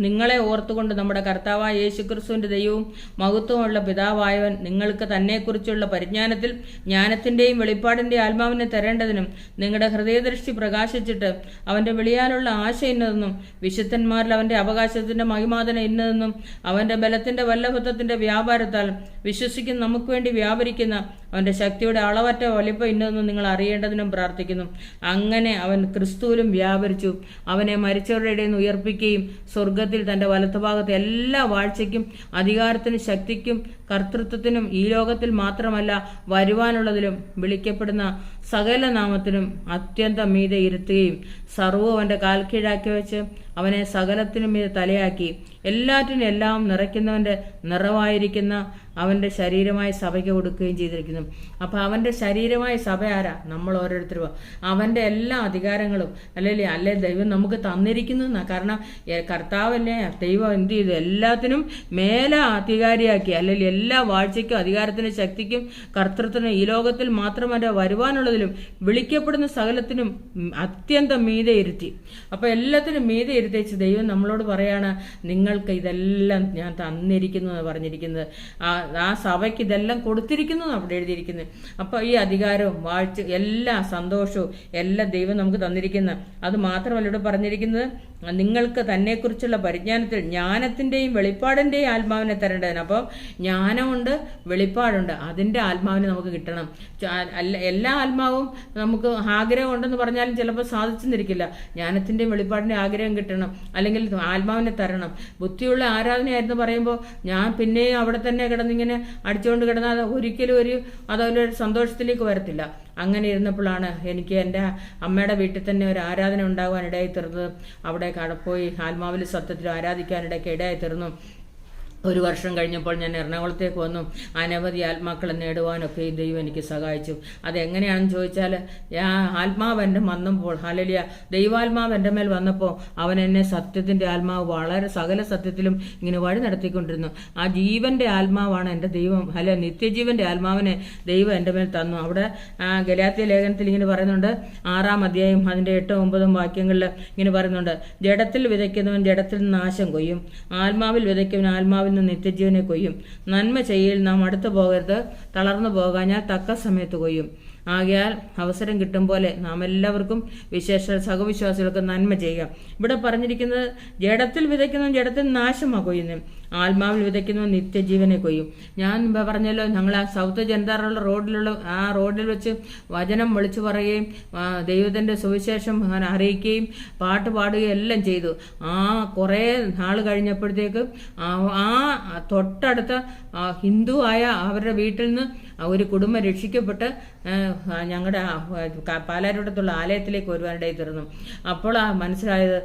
നിങ്ങളെ ഓർത്തുകൊണ്ട് നമ്മുടെ കർത്താവായ യേശുക്രിസ്തുവിന്റെ ദൈവവും മഹത്വമുള്ള പിതാവായവൻ നിങ്ങൾക്ക് തന്നെക്കുറിച്ചുള്ള പരിജ്ഞാനത്തിൽ ജ്ഞാനത്തിന്റെയും വെളിപ്പാടിന്റെയും ആത്മാവിനെ തരേണ്ടതിനും നിങ്ങളുടെ ഹൃദയദൃഷ്ടി പ്രകാശിച്ചിട്ട് അവന്റെ വിളിയാലുള്ള ആശ ഇന്നതെന്നും വിശുദ്ധന്മാരിൽ അവന്റെ അവകാശത്തിന്റെ മഹിമാതന ഇന്നതെന്നും അവന്റെ ബലത്തിന്റെ വല്ലഭത്വത്തിന്റെ വ്യാപാരത്താൽ വിശ്വസിക്കുന്ന നമുക്ക് വേണ്ടി വ്യാപരിക്കുന്ന അവന്റെ ശക്തിയുടെ അളവറ്റ വലിപ്പം ഇന്നതെന്നും നിങ്ങൾ അറിയേണ്ടതിനും പ്രാർത്ഥിക്കുന്നു. അങ്ങനെ അവൻ ക്രിസ്തുവിലും വ്യാപരിച്ചു, അവനെ മരിച്ചവരുടെ ഇടയിൽ നിന്ന് ഉയർപ്പിക്കുകയും സ്വർഗത്തിൽ തന്റെ വലത്തുഭാഗത്ത് എല്ലാ വാഴ്ചയ്ക്കും അധികാരത്തിനും ശക്തിക്കും കർത്തൃത്വത്തിനും ഈ ലോകത്തിൽ മാത്രമല്ല വരുവാനുള്ളതിലും വിളിക്കപ്പെടുന്ന സകല നാമത്തിനും അത്യന്തം മീതെ ഇരുത്തുകയും സർവ്വവും അവന്റെ കാൽ കീഴാക്കി വെച്ച് അവനെ സകലത്തിനും മീതെ തലയാക്കി എല്ലാറ്റിനും എല്ലാം നിറയ്ക്കുന്നവന്റെ നിറവായിരിക്കുന്ന അവന്റെ ശരീരമായ സഭയ്ക്ക് കൊടുക്കുകയും ചെയ്തിരിക്കുന്നു. അപ്പൊ അവന്റെ ശരീരമായ സഭ ആരാ? നമ്മൾ ഓരോരുത്തരും. അവന്റെ എല്ലാ അധികാരങ്ങളും അല്ലേ ദൈവം നമുക്ക് തന്നിരിക്കുന്നു. കാരണം കർത്താവല്ലേ ദൈവം എന്ത് ചെയ്തു? എല്ലാത്തിനും മേലെ അധികാരിയാക്കി, അല്ലെങ്കിൽ എല്ലാ വാഴ്ചയ്ക്കും അധികാരത്തിനും ശക്തിക്കും കർത്തൃത്വത്തിനും ഈ ലോകത്തിൽ മാത്രമല്ല വരുവാനുള്ളതിലും വിളിക്കപ്പെടുന്ന സകലത്തിനും അത്യന്തം മീതെ ഇരുത്തി. അപ്പൊ എല്ലാത്തിനും മീതെ ഇരുത്തിച്ച് ദൈവം നമ്മളോട് പറയാണ്, നിങ്ങൾക്ക് ഇതെല്ലാം ഞാൻ തന്നിരിക്കുന്നു എന്ന് പറഞ്ഞിരിക്കുന്നത്. ആ സഭയ്ക്ക് ഇതെല്ലാം കൊടുത്തിരിക്കുന്നു അവിടെ എഴുതിയിരിക്കുന്നത്. അപ്പൊ ഈ അധികാരവും വാഴ്ച എല്ലാ സന്തോഷവും എല്ലാം ദൈവം നമുക്ക് തന്നിരിക്കുന്ന. അത് മാത്രമല്ല ഇവിടെ പറഞ്ഞിരിക്കുന്നത്, നിങ്ങൾക്ക് തന്നെക്കുറിച്ചുള്ള പരിജ്ഞാനത്തിൽ ജ്ഞാനത്തിന്റെയും വെളിപ്പാടിന്റെയും ആത്മാവിനെ തരേണ്ടതിന്. അപ്പം ജ്ഞാനമുണ്ട്, വെളിപ്പാടുണ്ട്, അതിന്റെ ആത്മാവിനെ നമുക്ക് കിട്ടണം. എല്ലാ ആത്മാവും നമുക്ക് ആഗ്രഹം ഉണ്ടെന്ന് പറഞ്ഞാലും ചിലപ്പോൾ സാധിച്ചെന്നിരിക്കില്ല. ജ്ഞാനത്തിന്റെയും വെളിപ്പാടിന്റെ ആഗ്രഹം കിട്ടണം, അല്ലെങ്കിൽ ആത്മാവിനെ തരണം. ബുദ്ധിയുള്ള ആരാധനയായിരുന്നു പറയുമ്പോൾ ഞാൻ പിന്നെയും അവിടെ തന്നെ കിടന്നിങ്ങനെ അടിച്ചുകൊണ്ട് കിടന്നാൽ ഒരിക്കലും അതൊരു സന്തോഷത്തിലേക്ക് വരത്തില്ല. അങ്ങനെ ഇരുന്നപ്പോഴാണ് എനിക്ക് എൻ്റെ അമ്മയുടെ വീട്ടിൽ തന്നെ ഒരു ആരാധന ഉണ്ടാകാൻ ഇടയായി തീർന്നത്. അവിടെ പോയി ആത്മാവിൽ സത്യത്തിൽ ആരാധിക്കാനിടയ്ക്ക് ഇടയായി തീർന്നു. 1 വർഷം കഴിഞ്ഞപ്പോൾ ഞാൻ എറണാകുളത്തേക്ക് വന്നു. അനവധി ആത്മാക്കളെ നേടുവാനൊക്കെ ദൈവം എനിക്ക് സഹായിച്ചു. അതെങ്ങനെയാണെന്ന് ചോദിച്ചാൽ, ആത്മാവ് എൻ്റെ വന്നപ്പോൾ, ഹല്ലേലൂയ, ദൈവാത്മാവ് എൻ്റെ മേൽ വന്നപ്പോൾ അവൻ എന്നെ സത്യത്തിൻ്റെ ആത്മാവ് വളരെ സകല സത്യത്തിലും ഇങ്ങനെ വഴി നടത്തിക്കൊണ്ടിരുന്നു. ആ ജീവന്റെ ആത്മാവാണ് എൻ്റെ ദൈവം, നിത്യജീവന്റെ ആത്മാവിനെ ദൈവം എൻ്റെ മേൽ തന്നു. അവിടെ ഗലാത്യ ലേഖനത്തിൽ ഇങ്ങനെ പറയുന്നുണ്ട്, 6-ാം അധ്യായം അതിൻ്റെ 8-9 വാക്യങ്ങളിൽ ഇങ്ങനെ പറയുന്നുണ്ട്, ജഡത്തിൽ വിതയ്ക്കുന്നവൻ ജഡത്തിൽ നിന്ന് നാശം കൊയ്യും, ആത്മാവിൽ വിതയ്ക്കുന്നവൻ ആത്മാവിൽ നിത്യജീവനെ കൊയ്യും. നന്മ ചെയ്യൽ നാം അടുത്തു പോകരുത്, തളർന്നു പോകാഞ്ഞാൽ തക്ക സമയത്ത് കൊയ്യും. ആകയാൽ അവസരം കിട്ടും പോലെ നാം എല്ലാവർക്കും വിശേഷ സഹവിശ്വാസികൾക്ക് നന്മ ചെയ്യുക. ഇവിടെ പറഞ്ഞിരിക്കുന്നത്, ജഡത്തിൽ വിതയ്ക്കുന്നവൻ ജഡത്തിൽ നാശമാണ് കൊയ്യുന്നത്, ആത്മാവിൽ വിതയ്ക്കുന്നവൻ നിത്യജീവനെ കൊയ്യും. ഞാൻ പറഞ്ഞല്ലോ, ഞങ്ങൾ ആ സൗത്ത് ജനതാറുള്ള റോഡിൽ വെച്ച് വചനം വിളിച്ചു പറയുകയും ദൈവത്തിന്റെ സുവിശേഷം അറിയിക്കുകയും പാട്ട് പാടുകയും എല്ലാം ചെയ്തു. കുറേ നാൾ കഴിഞ്ഞപ്പോഴത്തേക്ക് തൊട്ടടുത്ത ഹിന്ദു ആയ അവരുടെ വീട്ടിൽ നിന്ന് ഒരു കുടുംബം രക്ഷിക്കപ്പെട്ട് ഞങ്ങളുടെ പാലാരിവട്ടത്തുള്ള ആലയത്തിലേക്ക് വരുവാനിടയിൽ തീർന്നു. അപ്പോൾ മനസ്സിലായത്,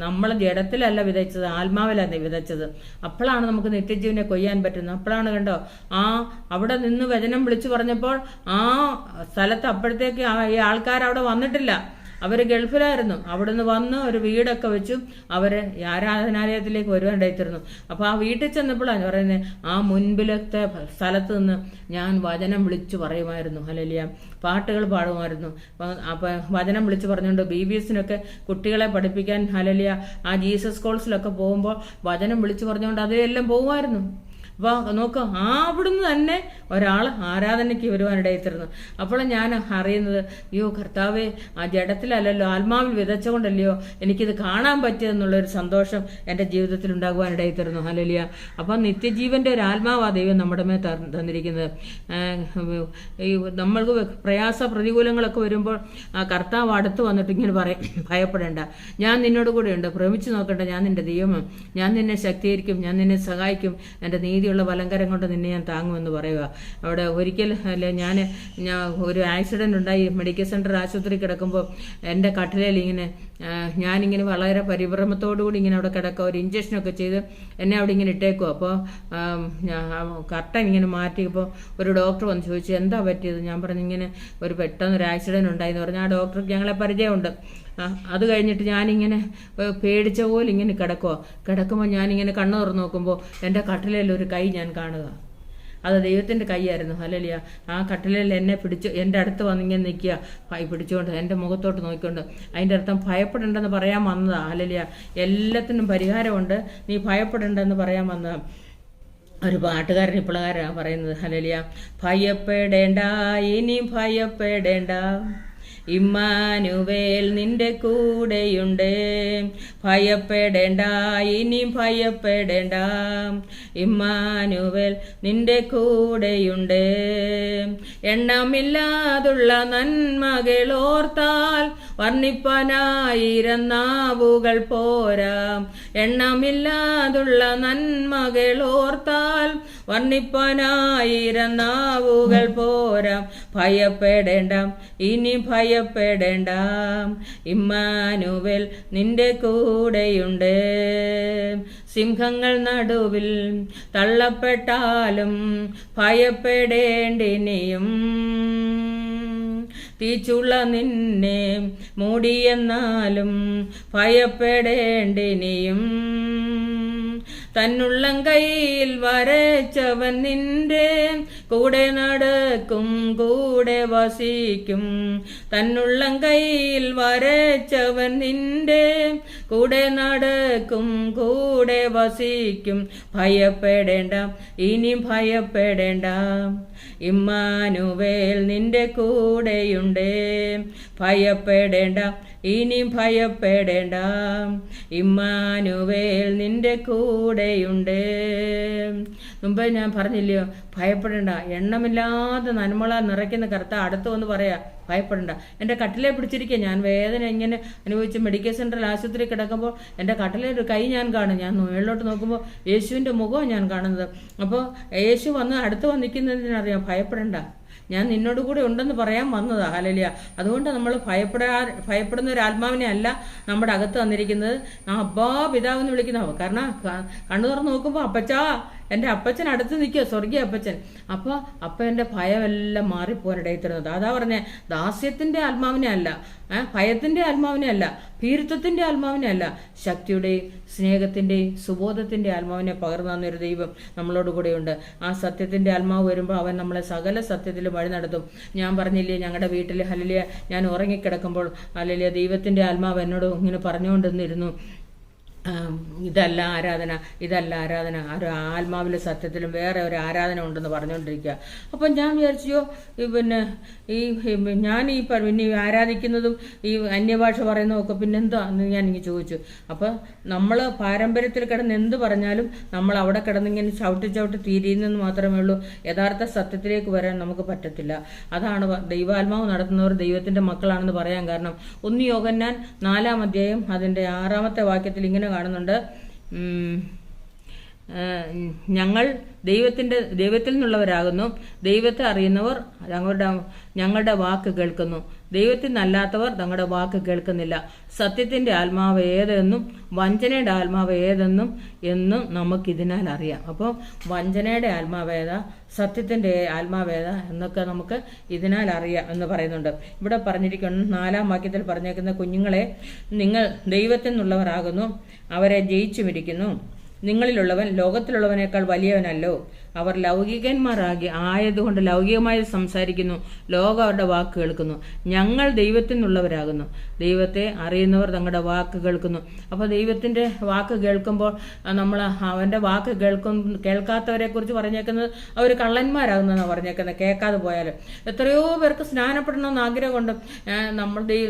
നമ്മൾ ജഡത്തിലല്ല വിതച്ചത്, ആത്മാവിലാണ് വിതച്ചത്. അപ്പോഴാണ് നമുക്ക് നിത്യജീവനെ കൊയ്യാൻ പറ്റുന്നത്. അപ്പോഴാണ് കണ്ടോ, അവിടെ നിന്ന് വചനം വിളിച്ചു പറഞ്ഞപ്പോൾ ആ സ്ഥലത്ത് അപ്പോഴത്തേക്ക് ഈ ആൾക്കാർ അവിടെ വന്നിട്ടില്ല, അവർ ഗൾഫിലായിരുന്നു. അവിടുന്ന് വന്ന് ഒരു വീടൊക്കെ വെച്ചു അവര് ആരാധനാലയത്തിലേക്ക് വരുവാനിടയിത്തീർന്നു. അപ്പോൾ ആ വീട്ടിൽ ചെന്നപ്പോഴാണ് പറയുന്നത്, ആ മുൻപിലത്തെ സ്ഥലത്ത് നിന്ന് ഞാൻ വചനം വിളിച്ചു പറയുമായിരുന്നു, ഹല്ലേലൂയ, പാട്ടുകൾ പാടുമായിരുന്നു. അപ്പം വചനം വിളിച്ചു പറഞ്ഞുകൊണ്ട് BBSനൊക്കെ കുട്ടികളെ പഠിപ്പിക്കാൻ, ഹല്ലേലൂയ, ആ ജീസസ് കോൾസിലൊക്കെ പോകുമ്പോൾ വചനം വിളിച്ചു പറഞ്ഞുകൊണ്ട് അതിലെല്ലാം പോകുമായിരുന്നു. അപ്പോൾ നോക്കുക, അവിടുന്ന് തന്നെ ഒരാൾ ആരാധനയ്ക്ക് വരുവാനിടയിത്തീർന്നു. അപ്പോൾ ഞാൻ അറിയുന്നത്, അയ്യോ കർത്താവേ, ആ ജഡത്തിലല്ലല്ലോ ആത്മാവിൽ വിതച്ചുകൊണ്ടല്ലയോ എനിക്കിത് കാണാൻ പറ്റിയതെന്നുള്ളൊരു സന്തോഷം എൻ്റെ ജീവിതത്തിൽ ഉണ്ടാകുവാനിടയിത്തീർന്നു. ഹല്ലേലൂയ. അപ്പം നിത്യജീവൻ്റെ ഒരു ആത്മാവാ ദൈവം നമ്മുടെ മേൽ തന്നിരിക്കുന്നത്. ഈ നമ്മൾക്ക് പ്രയാസ പ്രതികൂലങ്ങളൊക്കെ വരുമ്പോൾ ആ കർത്താവ് അടുത്ത് വന്നിട്ട് ഇങ്ങനെ പറയും, ഭയപ്പെടേണ്ട, ഞാൻ നിന്നോട് കൂടെ ഉണ്ട്, ഭ്രമിച്ചു നോക്കണ്ട, ഞാൻ നിന്റെ ദൈവം, ഞാൻ നിന്നെ ശക്തീകരിക്കും, ഞാൻ നിന്നെ സഹായിക്കും, എൻ്റെ നീതിയുള്ള വലങ്കരം കൊണ്ട് നിന്നെ ഞാൻ താങ്ങുമെന്ന് പറയുക. അവിടെ ഒരിക്കൽ അല്ലെ ഞാൻ ഒരു ആക്സിഡൻ്റ് ഉണ്ടായി, മെഡിക്കൽ സെൻറ്റർ ആശുപത്രി കിടക്കുമ്പോൾ എൻ്റെ കട്ടിലയിൽ ഇങ്ങനെ ഞാനിങ്ങനെ വളരെ പരിഭ്രമത്തോടുകൂടി ഇങ്ങനെ അവിടെ കിടക്കുക, ഒരു ഇഞ്ചക്ഷനൊക്കെ ചെയ്ത് എന്നെ അവിടെ ഇങ്ങനെ ഇട്ടേക്കും. അപ്പോൾ കർട്ടൻ ഇങ്ങനെ മാറ്റിയപ്പോൾ ഒരു ഡോക്ടർ വന്ന് ചോദിച്ചു, എന്താ പറ്റിയത്? ഞാൻ പറഞ്ഞു, ഇങ്ങനെ ഒരു പെട്ടെന്നൊരു ആക്സിഡൻറ്റ് ഉണ്ടായെന്ന് പറഞ്ഞു. ആ ഡോക്ടർക്ക് ഞങ്ങളെ പരിചയമുണ്ട്. അത് കഴിഞ്ഞിട്ട് ഞാനിങ്ങനെ പേടിച്ച പോലെ ഇങ്ങനെ കിടക്കുമ്പോൾ ഞാനിങ്ങനെ കണ്ണു തുറന്ന് നോക്കുമ്പോൾ എൻ്റെ കട്ടിലയിൽ ഒരു കൈ ഞാൻ കാണുക. അത് ദൈവത്തിൻ്റെ കൈയായിരുന്നു. ഹല്ലേലൂയ. ആ കട്ടിലിൽ എന്നെ പിടിച്ച് എൻ്റെ അടുത്ത് വന്നിങ്ങനെ നിൽക്കുക, പിടിച്ചുകൊണ്ട് എൻ്റെ മുഖത്തോട്ട് നോക്കിക്കൊണ്ട്. അതിൻ്റെ അർത്ഥം ഭയപ്പെടേണ്ടെന്ന് പറയാൻ വന്നതാ. ഹല്ലേലൂയ. എല്ലാത്തിനും പരിഹാരമുണ്ട്, നീ ഭയപ്പെടേണ്ടെന്ന് പറയാൻ വന്നതാ. ഒരു പാട്ടുകാരൻ ഇപ്പോഴാണ് പറയുന്നത്. ഹല്ലേലൂയ. ഭയപ്പെടേണ്ട, ഇനി ഭയപ്പെടേണ്ട, ഇമ്മാനുവേൽ നിന്റെ കൂടെയുണ്ട്. ഭയപ്പെടേണ്ട, ഇനി ഭയപ്പെടേണ്ട, ഇമ്മാനുവേൽ നിന്റെ കൂടെയുണ്ട്. എണ്ണമില്ലാതുള്ള നന്മകളോർത്താൽ വർണ്ണിപ്പാനായിരം നാവുകൾ പോരാ. എണ്ണമില്ലാതുള്ള നന്മകളോർത്താൽ വർണ്ണിപ്പാനായിരം നാവുകൾ പോരാ. ഭയപ്പെടേണ്ട, ഇനി ഭയപ്പെടേണ്ട, ഇമ്മാനുവേൽ നിന്റെ കൂടെയുണ്ട്. സിംഹങ്ങൾ നടുവിൽ തള്ളപ്പെട്ടാലും ഭയപ്പെടേണ്ടിനിയും. തീച്ചുള്ള നിന്നെ മൂടിയെന്നാലും ഭയപ്പെടേണ്ടിനിയും. തന്നുള്ളം കയ്യിൽ വരച്ചവൻ നിന്റെ കൂടെ നടക്കും, കൂടെ വസിക്കും. തന്നുള്ളം കയ്യിൽ വരച്ചവൻ നിന്റെ കൂടെ നടക്കും, കൂടെ വസിക്കും. ഭയപ്പെടേണ്ട, ഇനി ഭയപ്പെടേണ്ട, ഇമ്മാനുവേൽ നിന്റെ കൂടെയുണ്ട്. ഭയപ്പെടേണ്ട, ഇനി ഭയപ്പെടേണ്ട, ഇമ്മാനുവേൽ നിന്റെ കൂടെയുണ്ട്. മുമ്പ് ഞാൻ പറഞ്ഞില്ലയോ, ഭയപ്പെടേണ്ട, എണ്ണമില്ലാതെ നന്മള നിറയ്ക്കുന്ന കർത്താവ് അടുത്ത് വന്ന് പറയാ, ഭയപ്പെടേണ്ട. എൻ്റെ കട്ടിലെ പിടിച്ചിരിക്കുക, ഞാൻ വേദന ഇങ്ങനെ അനുഭവിച്ച് മെഡിക്കൽ സെൻറ്ററിൽ ആശുപത്രി കിടക്കുമ്പോൾ എൻ്റെ കട്ടിലെ ഒരു കൈ ഞാൻ കാണും. ഞാൻ മുകളിലോട്ട് നോക്കുമ്പോൾ യേശുവിൻ്റെ മുഖമാണ് ഞാൻ കാണുന്നത്. അപ്പോൾ യേശു വന്ന് അടുത്ത് വന്നിരിക്കുന്നതിനറിയാം, ഭയപ്പെടേണ്ട, ഞാൻ നിന്നോട് കൂടെ ഉണ്ടെന്ന് പറയാൻ വന്നതാ. ഹല്ലേലൂയ. അതുകൊണ്ട് നമ്മൾ ഭയപ്പെടുന്ന ഒരു ആത്മാവിനെ അല്ല നമ്മുടെ അകത്ത് വന്നിരിക്കുന്നത്, അബ്ബാ പിതാവെന്ന് വിളിക്കുന്ന. കാരണം കണ്ണു തുറന്ന് നോക്കുമ്പോൾ അപ്പച്ചാ, എൻ്റെ അപ്പച്ചൻ അടുത്ത് നിൽക്കുക, സ്വർഗീയ അപ്പച്ചൻ. അപ്പോൾ എൻ്റെ ഭയമെല്ലാം മാറിപ്പോകാനിടയിത്തരുന്നത്. അതാ പറഞ്ഞേ, ദാസ്യത്തിൻ്റെ ആത്മാവിനെ അല്ല, ഭയത്തിൻ്റെ ആത്മാവിനെ അല്ല, ഭീരുത്വത്തിൻ്റെ ആത്മാവിനെ അല്ല, ശക്തിയുടെയും സ്നേഹത്തിൻ്റെയും സുബോധത്തിൻ്റെ ആത്മാവിനെ പകർന്നു തന്നൊരു ദൈവം നമ്മളോട് കൂടെയുണ്ട്. ആ സത്യത്തിൻ്റെ ആത്മാവ് വരുമ്പോൾ അവൻ നമ്മളെ സകല സത്യത്തിലും വഴി നടത്തും. ഞാൻ പറഞ്ഞില്ലേ, ഞങ്ങളുടെ വീട്ടിൽ ഹല്ലേലൂയ ഞാൻ ഉറങ്ങിക്കിടക്കുമ്പോൾ ഹല്ലേലൂയ ദൈവത്തിൻ്റെ ആത്മാവ് എന്നോട് ഇങ്ങനെ പറഞ്ഞുകൊണ്ടിരുന്നു, ഇതല്ല ആരാധന, ഇതല്ല ആരാധന, ഒരു ആത്മാവിലെ സത്യത്തിലും വേറെ ഒരു ആരാധന ഉണ്ടെന്ന് പറഞ്ഞുകൊണ്ടിരിക്കുക. അപ്പം ഞാൻ വിചാരിച്ചോ, പിന്നെ ഈ ആരാധിക്കുന്നതും ഈ അന്യഭാഷ പറയുന്നതൊക്കെ പിന്നെന്താ എന്ന് ഞാനിങ്ങനെ ചോദിച്ചു. അപ്പം നമ്മൾ പാരമ്പര്യത്തിൽ കിടന്ന് എന്ത് പറഞ്ഞാലും നമ്മൾ അവിടെ കിടന്നിങ്ങനെ ചവിട്ടി തീരുന്നെന്ന് മാത്രമേ ഉള്ളൂ. യഥാർത്ഥ സത്യത്തിലേക്ക് വരാൻ നമുക്ക് പറ്റത്തില്ല. അതാണ് ദൈവാത്മാവ് നടത്തുന്നവർ ദൈവത്തിൻ്റെ മക്കളാണെന്ന് പറയാൻ കാരണം. 1 യോഹന്നാൻ 4-ാം അധ്യായം അതിൻ്റെ 6-ാമത്തെ വാക്യത്തിൽ ഇങ്ങനെ കാണുന്നുണ്ട്, ഞങ്ങൾ ദൈവത്തിൽ നിന്നുള്ളവരാകുന്നു, ദൈവത്തെ അറിയുന്നവർ ഞങ്ങളുടെ വാക്ക് കേൾക്കുന്നു, ദൈവത്തിൽ നിന്നല്ലാത്തവർ തങ്ങളുടെ വാക്ക് കേൾക്കുന്നില്ല. സത്യത്തിൻ്റെ ആത്മാവ് ഏതെന്നും വഞ്ചനയുടെ ആത്മാവ് ഏതെന്നും നമുക്കിതിനാൽ അറിയാം. അപ്പോൾ വഞ്ചനയുടെ ആത്മാവേതാ, സത്യത്തിൻ്റെ ആത്മാവേതാ എന്നൊക്കെ നമുക്ക് ഇതിനാൽ അറിയാം എന്ന് പറയുന്നുണ്ട്. ഇവിടെ പറഞ്ഞിരിക്കുന്ന 4-ാം വാക്യത്തിൽ പറഞ്ഞേക്കുന്ന, കുഞ്ഞുങ്ങളെ, നിങ്ങൾ ദൈവത്തിൽ നിന്നുള്ളവരാകുന്നു, അവരെ ജയിച്ചുമിരിക്കുന്നു. നിങ്ങളിലുള്ളവൻ ലോകത്തിലുള്ളവനേക്കാൾ വലിയവനല്ലോ. അവർ ആയതുകൊണ്ട് ലൗകികമായി സംസാരിക്കുന്നു, ലോകം അവരുടെ വാക്ക് കേൾക്കുന്നു. ഞങ്ങൾ ദൈവത്തിൽ നിന്നുള്ളവരാകുന്നു, ദൈവത്തെ അറിയുന്നവർ തങ്ങളുടെ വാക്ക് കേൾക്കുന്നു. അപ്പോൾ ദൈവത്തിൻ്റെ വാക്ക് കേൾക്കുമ്പോൾ നമ്മൾ അവൻ്റെ വാക്ക് കേൾക്കാത്തവരെ കുറിച്ച് പറഞ്ഞേക്കുന്നത് അവർ കള്ളന്മാരാകുന്നതെന്നാണ് പറഞ്ഞേക്കുന്നത്. കേൾക്കാതെ പോയാൽ എത്രയോ പേർക്ക് സ്നാനപ്പെടണമെന്ന് ആഗ്രഹമുണ്ട്.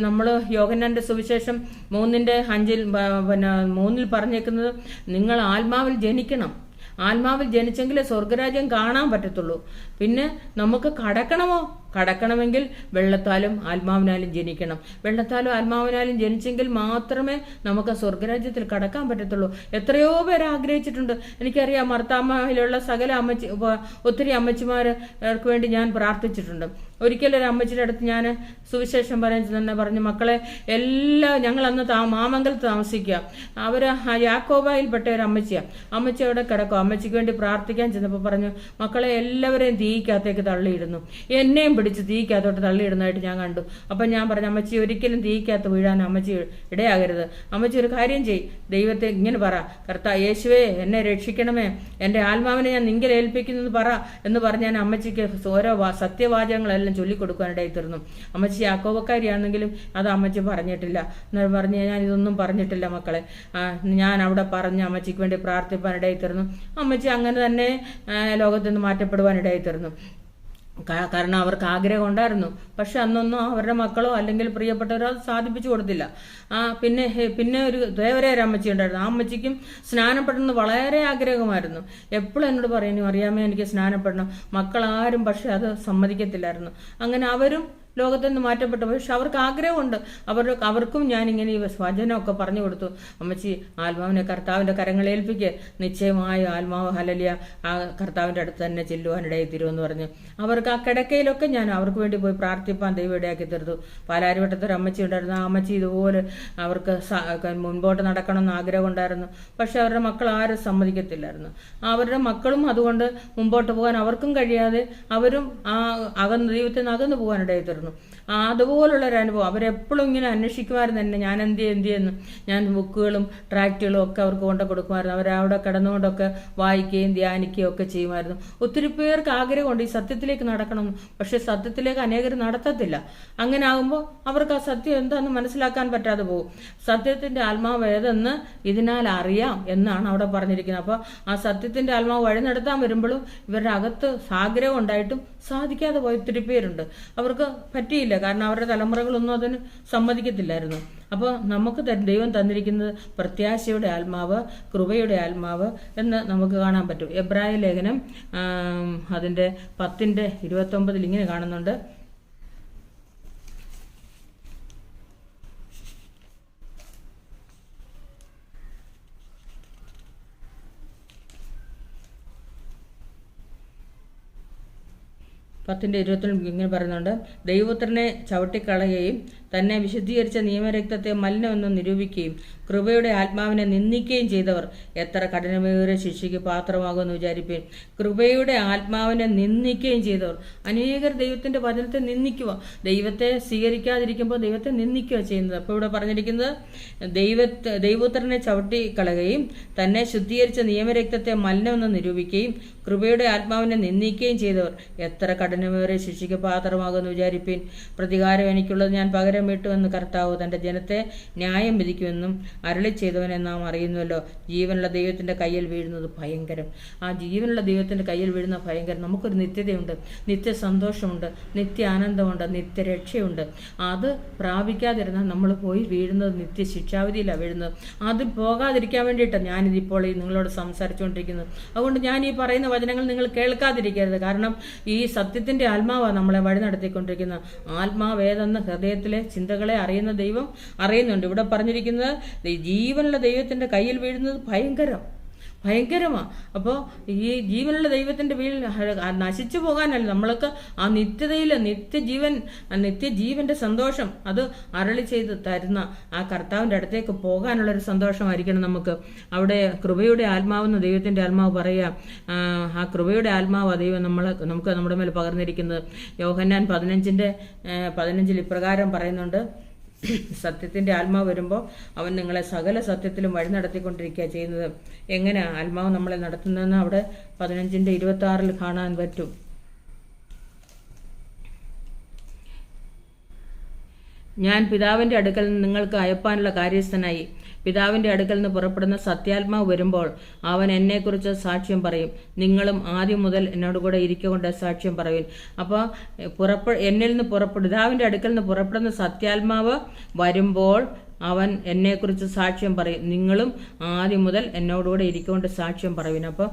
നമ്മൾ യോഹന്നാന്റെ സുവിശേഷം 3:5 പറഞ്ഞേക്കുന്നത് നിങ്ങൾ ആത്മാവിൽ ജനിക്കണം. ആത്മാവിൽ ജനിച്ചെങ്കിലേ സ്വർഗരാജ്യം കാണാൻ പറ്റത്തുള്ളൂ. പിന്നെ നമുക്ക് കടക്കണമെങ്കിൽ വെള്ളത്താലും ആത്മാവിനാലും ജനിക്കണം. വെള്ളത്താലും ആത്മാവിനാലും ജനിച്ചെങ്കിൽ മാത്രമേ നമുക്ക് സ്വർഗരാജ്യത്തിൽ കടക്കാൻ പറ്റത്തുള്ളൂ. എത്രയോ പേര് ആഗ്രഹിച്ചിട്ടുണ്ട്. എനിക്കറിയാം, മർത്താമയിലുള്ള സകല ഒത്തിരി അമ്മച്ചിമാർക്ക് വേണ്ടി ഞാൻ പ്രാർത്ഥിച്ചിട്ടുണ്ട്. ഒരിക്കലൊരു അമ്മച്ചിയുടെ അടുത്ത് ഞാൻ സുവിശേഷം പറഞ്ഞു, മക്കളെ ഞങ്ങൾ അന്ന് മാമംഗലത്ത് താമസിക്കുക. അവർ യാക്കോബായിൽപ്പെട്ട ഒരു അമ്മച്ചിയാണ്. അമ്മച്ചി അവിടെ കിടക്കും. അമ്മച്ചിക്ക് വേണ്ടി പ്രാർത്ഥിക്കാൻ ചെന്നപ്പോൾ പറഞ്ഞു, മക്കളെ എല്ലാവരെയും തീക്കകത്തേക്ക് തള്ളിയിടുന്നു, എന്നെയും പിടിച്ച് തീക്കകത്തോട്ട് തള്ളിയിടുന്നതായിട്ട് ഞാൻ കണ്ടു. അപ്പം ഞാൻ പറഞ്ഞു, അമ്മച്ചി ഒരിക്കലും തീക്കകത്ത് വീഴാൻ അമ്മച്ചി ഇടയാകരുത്. അമ്മച്ചി ഒരു കാര്യം ദൈവത്തെ ഇങ്ങനെ പറ, യേശുവേ എന്നെ രക്ഷിക്കണമേ, എൻ്റെ ആത്മാവിനെ ഞാൻ നിങ്കിൽ ഏൽപ്പിക്കുന്നത് പറ എന്ന് പറഞ്ഞ് ഞാൻ അമ്മച്ചിക്ക് ഓരോ സത്യവാചകങ്ങളെല്ലാം ചൊല്ലിക്കൊടുക്കാനിടയിൽ തീർന്നു. അമ്മച്ചി യാക്കോബക്കാരിയാണെങ്കിലും അത് അമ്മച്ചി പറഞ്ഞിട്ടില്ല. എന്ന് പറഞ്ഞ് ഞാൻ ഇതൊന്നും പറഞ്ഞിട്ടില്ല മക്കളെ. ഞാൻ അവിടെ പറഞ്ഞ് അമ്മച്ചിക്ക് വേണ്ടി പ്രാർത്ഥിപ്പാനിടയിൽ തീർന്നു. അമ്മച്ചി അങ്ങനെ തന്നെ ലോകത്ത് നിന്ന് മാറ്റപ്പെടുവാനിടയിൽ തീർന്നു. കാരണം അവർക്ക് ആഗ്രഹം ഉണ്ടായിരുന്നു. പക്ഷെ അന്നൊന്നും അവരുടെ മക്കളോ അല്ലെങ്കിൽ പ്രിയപ്പെട്ടവരോ അത് സാധിപ്പിച്ചു കൊടുത്തില്ല. പിന്നെ ഒരു ദേവരേര അമ്മച്ചി ഉണ്ടായിരുന്നു. ആ അമ്മച്ചിക്കും സ്നാനപ്പെടണമെന്ന് വളരെ ആഗ്രഹമായിരുന്നു. എപ്പോഴും എന്നോട് പറയുന്നു, അറിയാമേ എനിക്ക് സ്നാനപ്പെടണം. മക്കളാരും പക്ഷെ അത് സമ്മതിക്കത്തില്ലായിരുന്നു. അങ്ങനെ അവരും ലോകത്തിൽ നിന്ന് മാറ്റപ്പെട്ടു. പക്ഷെ അവർക്ക് ആഗ്രഹമുണ്ട്. അവർക്കും ഞാനിങ്ങനെ ഈ വചനമൊക്കെ പറഞ്ഞു കൊടുത്തു. അമ്മച്ചി ആത്മാവിനെ കർത്താവിൻ്റെ കരങ്ങളെ ഏൽപ്പിക്കുക, നിശ്ചയമായും ആത്മാവ് ഹല്ലേലൂയ ആ കർത്താവിൻ്റെ അടുത്ത് തന്നെ ചെല്ലുവാനിടയിൽ തീരുമെന്ന് പറഞ്ഞു. അവർക്ക് ആ കിടക്കയിലൊക്കെ ഞാൻ അവർക്ക് വേണ്ടി പോയി പ്രാർത്ഥിപ്പാൻ ദൈവം ഇടയാക്കി തീർത്തു. പാലാരിവട്ടത്തൊരു അമ്മച്ചി ഉണ്ടായിരുന്നു. ആ അമ്മച്ചി ഇതുപോലെ അവർക്ക് മുൻപോട്ട് നടക്കണമെന്ന് ആഗ്രഹം ഉണ്ടായിരുന്നു. പക്ഷെ അവരുടെ മക്കൾ ആരും സമ്മതിക്കത്തില്ലായിരുന്നു. അവരുടെ മക്കളും അതുകൊണ്ട് മുമ്പോട്ട് പോകാൻ അവർക്കും കഴിയാതെ അവരും ദൈവത്തിൽ നിന്ന് അകന്നു പോകാനിടയിൽ തീർന്നു. അതുപോലുള്ളൊരു അനുഭവം അവരെപ്പോഴും ഇങ്ങനെ അന്വേഷിക്കുമായിരുന്നു. തന്നെ ഞാൻ എന്തിയെന്ന് ഞാൻ ബുക്കുകളും ട്രാക്റ്റുകളും ഒക്കെ അവർക്ക് കൊണ്ടു കൊടുക്കുമായിരുന്നു. അവരവിടെ കിടന്നുകൊണ്ടൊക്കെ വായിക്കുകയും ധ്യാനിക്കുകയും ഒക്കെ ചെയ്യുമായിരുന്നു. ഒത്തിരി പേർക്ക് ആഗ്രഹമുണ്ട് ഈ സത്യത്തിലേക്ക് നടക്കണം, പക്ഷെ സത്യത്തിലേക്ക് അനേകർ നടത്തത്തില്ല. അങ്ങനെ ആകുമ്പോൾ അവർക്ക് ആ സത്യം എന്താണെന്ന് മനസ്സിലാക്കാൻ പറ്റാതെ പോകും. സത്യത്തിന്റെ ആത്മാവ് ഏതെന്ന് ഇതിനാൽ അറിയാം എന്നാണ് അവിടെ പറഞ്ഞിരിക്കുന്നത്. അപ്പോൾ ആ സത്യത്തിന്റെ ആത്മാവ് വഴി നടത്താൻ വരുമ്പോഴും ഇവരുടെ അകത്ത് ആഗ്രഹം ഉണ്ടായിട്ടും സാധിക്കാതെ പോയ ഒത്തിരി പേരുണ്ട്. അവർക്ക് പറ്റിയില്ല. കാരണം അവരുടെ തലമുറകളൊന്നും അതിന് സമ്മതിക്കത്തില്ലായിരുന്നു. അപ്പോൾ നമുക്ക് ദൈവം തന്നിരിക്കുന്നത് പ്രത്യാശയുടെ ആത്മാവ്, കൃപയുടെ ആത്മാവ് എന്ന് നമുക്ക് കാണാൻ പറ്റും. എബ്രായ ലേഖനം അതിൻ്റെ 10:29 ഇങ്ങനെ കാണുന്നുണ്ട്, ഇങ്ങനെ പറയുന്നുണ്ട്, ദൈവപുത്രനെ ചവിട്ടിക്കളയുകയും തന്നെ വിശുദ്ധീകരിച്ച നിയമരക്തത്തെ മലിനമെന്ന് നിരൂപിക്കുകയും കൃപയുടെ ആത്മാവിനെ നിന്ദിക്കുകയും ചെയ്തവർ എത്ര കഠിനമേറിയ ശിക്ഷയ്ക്ക് പാത്രമാകുമെന്ന് വിചാരിപ്പേൻ. കൃപയുടെ ആത്മാവിനെ നിന്ദിക്കുകയും ചെയ്തവർ, അനേകർ ദൈവത്തിന്റെ വചനത്തെ നിന്ദിക്കുക, ദൈവത്തെ സ്വീകരിക്കാതിരിക്കുമ്പോൾ ദൈവത്തെ നിന്ദിക്കുക ചെയ്യുന്നത്. അപ്പോൾ ഇവിടെ പറഞ്ഞിരിക്കുന്നത് ദൈവപുത്രനെ ചവിട്ടിക്കളയുകയും തന്നെ ശുദ്ധീകരിച്ച നിയമരക്തത്തെ മലിനമെന്ന് നിരൂപിക്കുകയും കൃപയുടെ ആത്മാവിനെ നിന്ദിക്കുകയും ചെയ്തവർ എത്ര കഠിനമേറിയ ശിക്ഷയ്ക്ക് പാത്രമാകുമെന്ന് വിചാരിപ്പേൻ. പ്രതികാരം എനിക്കുള്ളത് ഞാൻ പകരം വീട്ടുമെന്ന് കർത്താവ് തന്റെ ജനത്തെ ന്യായം വിധിക്കുമെന്നും അരുളി ചെയ്തവനെ നാം അറിയുന്നുവല്ലോ. ജീവനുള്ള ദൈവത്തിന്റെ കയ്യിൽ വീഴുന്നത് ഭയങ്കരം. ആ ജീവനുള്ള ദൈവത്തിന്റെ കയ്യിൽ വീഴുന്ന ഭയങ്കരം. നമുക്കൊരു നിത്യതയുണ്ട്, നിത്യ സന്തോഷമുണ്ട്, നിത്യ ആനന്ദമുണ്ട്, നിത്യരക്ഷയുണ്ട്. അത് പ്രാപിക്കാതിരുന്നാൽ നമ്മൾ പോയി വീഴുന്നത് നിത്യ ശിക്ഷാവിധിയിലാണ് വീഴുന്നത്. അത് പോകാതിരിക്കാൻ വേണ്ടിയിട്ടാണ് ഞാനിതിപ്പോൾ നിങ്ങളോട് സംസാരിച്ചുകൊണ്ടിരിക്കുന്നത്. അതുകൊണ്ട് ഞാൻ ഈ പറയുന്ന വചനങ്ങൾ നിങ്ങൾ കേൾക്കാതിരിക്കരുത്. കാരണം ഈ സത്യത്തിന്റെ ആത്മാവാണ് നമ്മളെ വഴി നടത്തിക്കൊണ്ടിരിക്കുന്നത്. ആത്മാവേതെന്ന ഹൃദയത്തിലെ ചിന്തകളെ അറിയുന്ന ദൈവം അറിയുന്നുണ്ട്. ഇവിടെ പറഞ്ഞിരിക്കുന്നത് ജീവനുള്ള ദൈവത്തിന്റെ കയ്യിൽ വീഴുന്നത് ഭയങ്കരമാണ്. അപ്പോൾ ഈ ജീവനുള്ള ദൈവത്തിന്റെ വീട്ടിൽ നശിച്ചു പോകാനല്ല, നമ്മൾക്ക് ആ നിത്യതയിൽ നിത്യജീവന്റെ സന്തോഷം അത് അരുളി ചെയ്ത് തരുന്ന ആ കർത്താവിന്റെ അടുത്തേക്ക് പോകാനുള്ളൊരു സന്തോഷമായിരിക്കണം നമുക്ക്. അവിടെ കൃപയുടെ ആത്മാവെന്ന് ദൈവത്തിന്റെ ആത്മാവ് പറയുക. ആ കൃപയുടെ ആത്മാവ് ദൈവം നമുക്ക് നമ്മുടെ മേൽ പകർന്നിരിക്കുന്നത്. യോഹന്നാൻ 15:15 ഇപ്രകാരം പറയുന്നുണ്ട്, സത്യത്തിൻ്റെ ആത്മാവ് വരുമ്പോൾ അവൻ നിങ്ങളെ സകല സത്യത്തിലും വഴി നടത്തിക്കൊണ്ടിരിക്കുക ചെയ്യുന്നത്. എങ്ങനെയാണ് ആത്മാവ് നമ്മളെ നടത്തുന്നതെന്ന് അവിടെ 15:26 കാണാൻ പറ്റും. ഞാൻ പിതാവിൻ്റെ അടുക്കൽ നിന്ന് നിങ്ങൾക്ക് അയപ്പാനുള്ള കാര്യസ്ഥനായി. പിതാവിൻ്റെ അടുക്കൽ നിന്ന് പുറപ്പെടുന്ന സത്യാത്മാവ് വരുമ്പോൾ അവൻ എന്നെക്കുറിച്ച് സാക്ഷ്യം പറയും. നിങ്ങളും ആദ്യം മുതൽ എന്നോട് കൂടെ ഇരിക്കൊണ്ട് സാക്ഷ്യം പറയും. അപ്പോൾ എന്നിൽ നിന്ന് പിതാവിൻ്റെ അടുക്കൽ നിന്ന് പുറപ്പെടുന്ന സത്യാത്മാവ് വരുമ്പോൾ അവൻ എന്നെക്കുറിച്ച് സാക്ഷ്യം പറയും. നിങ്ങളും ആദ്യം മുതൽ എന്നോടുകൂടെ ഇരിക്കൊണ്ട് സാക്ഷ്യം പറയും. അപ്പോൾ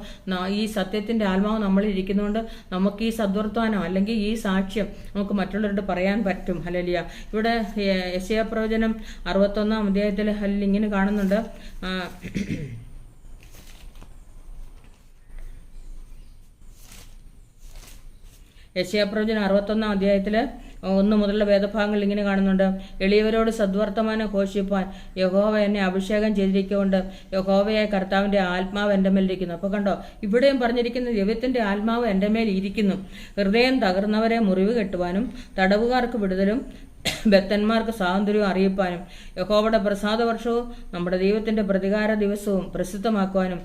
ഈ സത്യത്തിൻ്റെ ആത്മാവ് നമ്മളിരിക്കുന്നതുകൊണ്ട് നമുക്ക് ഈ സദ്വർത്താനം അല്ലെങ്കിൽ ഈ സാക്ഷ്യം നമുക്ക് മറ്റുള്ളവരോട് പറയാൻ പറ്റും. ഹല്ലേലൂയ. ഇവിടെ യെശയ്യാ പ്രവചനം 61-ാം അധ്യായത്തിൽ ഇങ്ങനെ കാണുന്നുണ്ട്. യെശയ്യാ പ്രവചനം 61-ാം അധ്യായത്തിൽ 1 മുതലുള്ള വേദഭാഗങ്ങളിൽ ഇങ്ങനെ കാണുന്നുണ്ട്. എളിയവരോട് സദ്വർത്തമാനം ഘോഷിപ്പാൻ യഹോവ എന്നെ അഭിഷേകം ചെയ്തിരിക്കൊണ്ട് യഹോവയായ കർത്താവിൻ്റെ ആത്മാവ് എൻ്റെ മേലിരിക്കുന്നു. അപ്പോൾ കണ്ടോ, ഇവിടെയും പറഞ്ഞിരിക്കുന്ന ദൈവത്തിൻ്റെ ആത്മാവ് എൻ്റെ മേൽ ഇരിക്കുന്നു. ഹൃദയം തകർന്നവരെ മുറിവ് കെട്ടുവാനും തടവുകാർക്ക് വിടുതലും ബദ്ധന്മാർക്ക് സ്വാതന്ത്ര്യവും അറിയിപ്പാനും യഹോവയുടെ പ്രസാദ വർഷവും നമ്മുടെ ദൈവത്തിൻ്റെ പ്രതികാര ദിവസവും പ്രസിദ്ധമാക്കുവാനും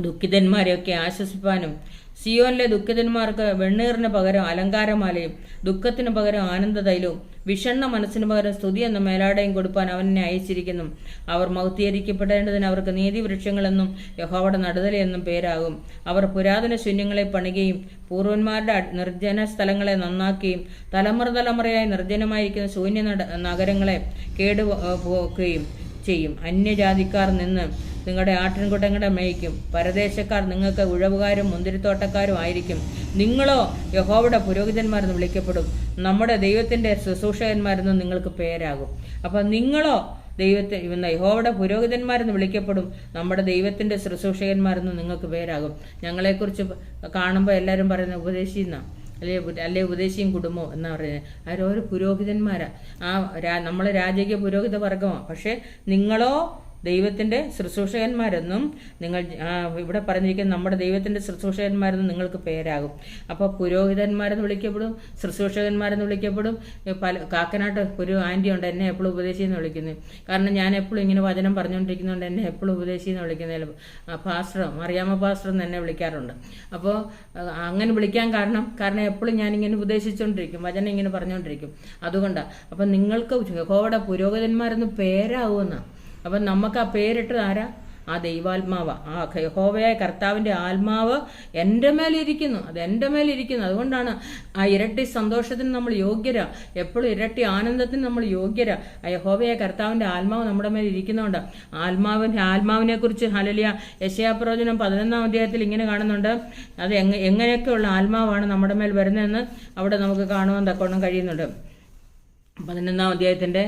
ദുഃഖിതന്മാരെയൊക്കെ ആശ്വസിപ്പാനും സിയോനിലെ ദുഃഖിതന്മാർക്ക് വെണ്ണീറിന് പകരം അലങ്കാരമാലയും ദുഃഖത്തിന് പകരം ആനന്ദതൈലവും വിഷണ്ണ മനസ്സിന് പകരം സ്തുതി എന്ന മേലാടയും കൊടുപ്പാൻ അവനെ അയച്ചിരിക്കുന്നു. അവർ മൗത്തീകരിക്കപ്പെടേണ്ടതിന് അവർക്ക് നീതിവൃക്ഷങ്ങളെന്നും യഹോവയുടെ നടുതലയെന്നും പേരാകും. അവർ പുരാതന ശൂന്യങ്ങളെ പണിയുകയും പൂർവന്മാരുടെ നിർജ്ജന സ്ഥലങ്ങളെ നന്നാക്കുകയും തലമുറയായി നിർജ്ജനമായിരിക്കുന്ന ശൂന്യ നഗരങ്ങളെ കേടുപോക്കുകയും ചെയ്യും. അന്യജാതിക്കാർ നിന്ന് നിങ്ങളുടെ ആട്ടിൻകുട്ടങ്ങളെ മേയ്ക്കും. പരദേശക്കാർ നിങ്ങൾക്ക് ഉഴവുകാരും മുന്തിരിത്തോട്ടക്കാരും ആയിരിക്കും. നിങ്ങളോ യഹോവയുടെ പുരോഹിതന്മാരെന്ന് വിളിക്കപ്പെടും. നമ്മുടെ ദൈവത്തിൻ്റെ ശുശ്രൂഷകന്മാരെന്ന് നിങ്ങൾക്ക് പേരാകും. അപ്പം നിങ്ങളോ യഹോവയുടെ പുരോഹിതന്മാരെന്ന് വിളിക്കപ്പെടും. നമ്മുടെ ദൈവത്തിൻ്റെ ശുശ്രൂഷകന്മാരെന്ന് നിങ്ങൾക്ക് പേരാകും. ഞങ്ങളെക്കുറിച്ച് കാണുമ്പോൾ എല്ലാവരും പറയുന്ന ഉപദേശിന്നാണ് അല്ലെ ഉപദേശിയും കുടുംബവും എന്നാ പറയുന്നത്. അവരോരോ പുരോഹിതന്മാരാ. നമ്മൾ രാജകീയ പുരോഹിത വർഗമാണ്. പക്ഷെ നിങ്ങളോ ദൈവത്തിൻ്റെ ശുശ്രൂഷകന്മാരെന്നും നിങ്ങൾ ഇവിടെ പറഞ്ഞിരിക്കുന്ന നമ്മുടെ ദൈവത്തിൻ്റെ ശുശ്രൂഷകന്മാരെന്നും നിങ്ങൾക്ക് പേരാകും. അപ്പോൾ പുരോഹിതന്മാരെന്ന് വിളിക്കപ്പെടും, ശുശ്രൂഷകന്മാരെന്ന് വിളിക്കപ്പെടും. കാക്കനാട്ട് ഒരു ആൻറ്റി ഉണ്ട്, എന്നെ എപ്പോഴും ഉപദേശിയെന്ന് വിളിക്കുന്നത്. കാരണം ഞാൻ എപ്പോഴും ഇങ്ങനെ വചനം പറഞ്ഞുകൊണ്ടിരിക്കുന്നതുകൊണ്ട് എന്നെ എപ്പോഴും ഉപദേശിയെന്ന് വിളിക്കുന്നതിൽ പാസ്റ്റർ മറിയാമ്മ പാസ്റ്റർ എന്ന് എന്നെ വിളിക്കാറുണ്ട്. അപ്പോൾ അങ്ങനെ വിളിക്കാൻ കാരണം എപ്പോഴും ഞാനിങ്ങനെ ഉപദേശിച്ചുകൊണ്ടിരിക്കും, വചനം ഇങ്ങനെ പറഞ്ഞുകൊണ്ടിരിക്കും. അതുകൊണ്ടാണ്. അപ്പം നിങ്ങൾക്ക് യഹോവയുടെ പുരോഹിതന്മാരെന്ന് പേരാകുമെന്നാണ്. അപ്പം നമുക്ക് ആ പേരിട്ടത് ആരാ? ആ ദൈവാത്മാവ്, ആ യഹോവയായ കർത്താവിൻ്റെ ആത്മാവ് എൻ്റെ മേലിരിക്കുന്നു. അത് എൻ്റെ മേലിരിക്കുന്നു. അതുകൊണ്ടാണ് ആ ഇരട്ടി സന്തോഷത്തിന് നമ്മൾ യോഗ്യരാ, എപ്പോഴും ഇരട്ടി ആനന്ദത്തിന് നമ്മൾ യോഗ്യരാ. ആ യഹോവയായ കർത്താവിൻ്റെ ആത്മാവ് നമ്മുടെ മേൽ ഇരിക്കുന്നുണ്ട്. ആത്മാവിനെ കുറിച്ച് ഹല്ലേലൂയ യെശയ്യാ പ്രവചനം 11-ാം അധ്യായത്തിൽ ഇങ്ങനെ കാണുന്നുണ്ട്. അത് എങ്ങനെയൊക്കെയുള്ള ആത്മാവാണ് നമ്മുടെ മേൽ വരുന്നതെന്ന് അവിടെ നമുക്ക് കാണുവാൻ തക്കവണ്ണം കഴിയുന്നുണ്ട്. 11-ാം അധ്യായത്തിൻ്റെ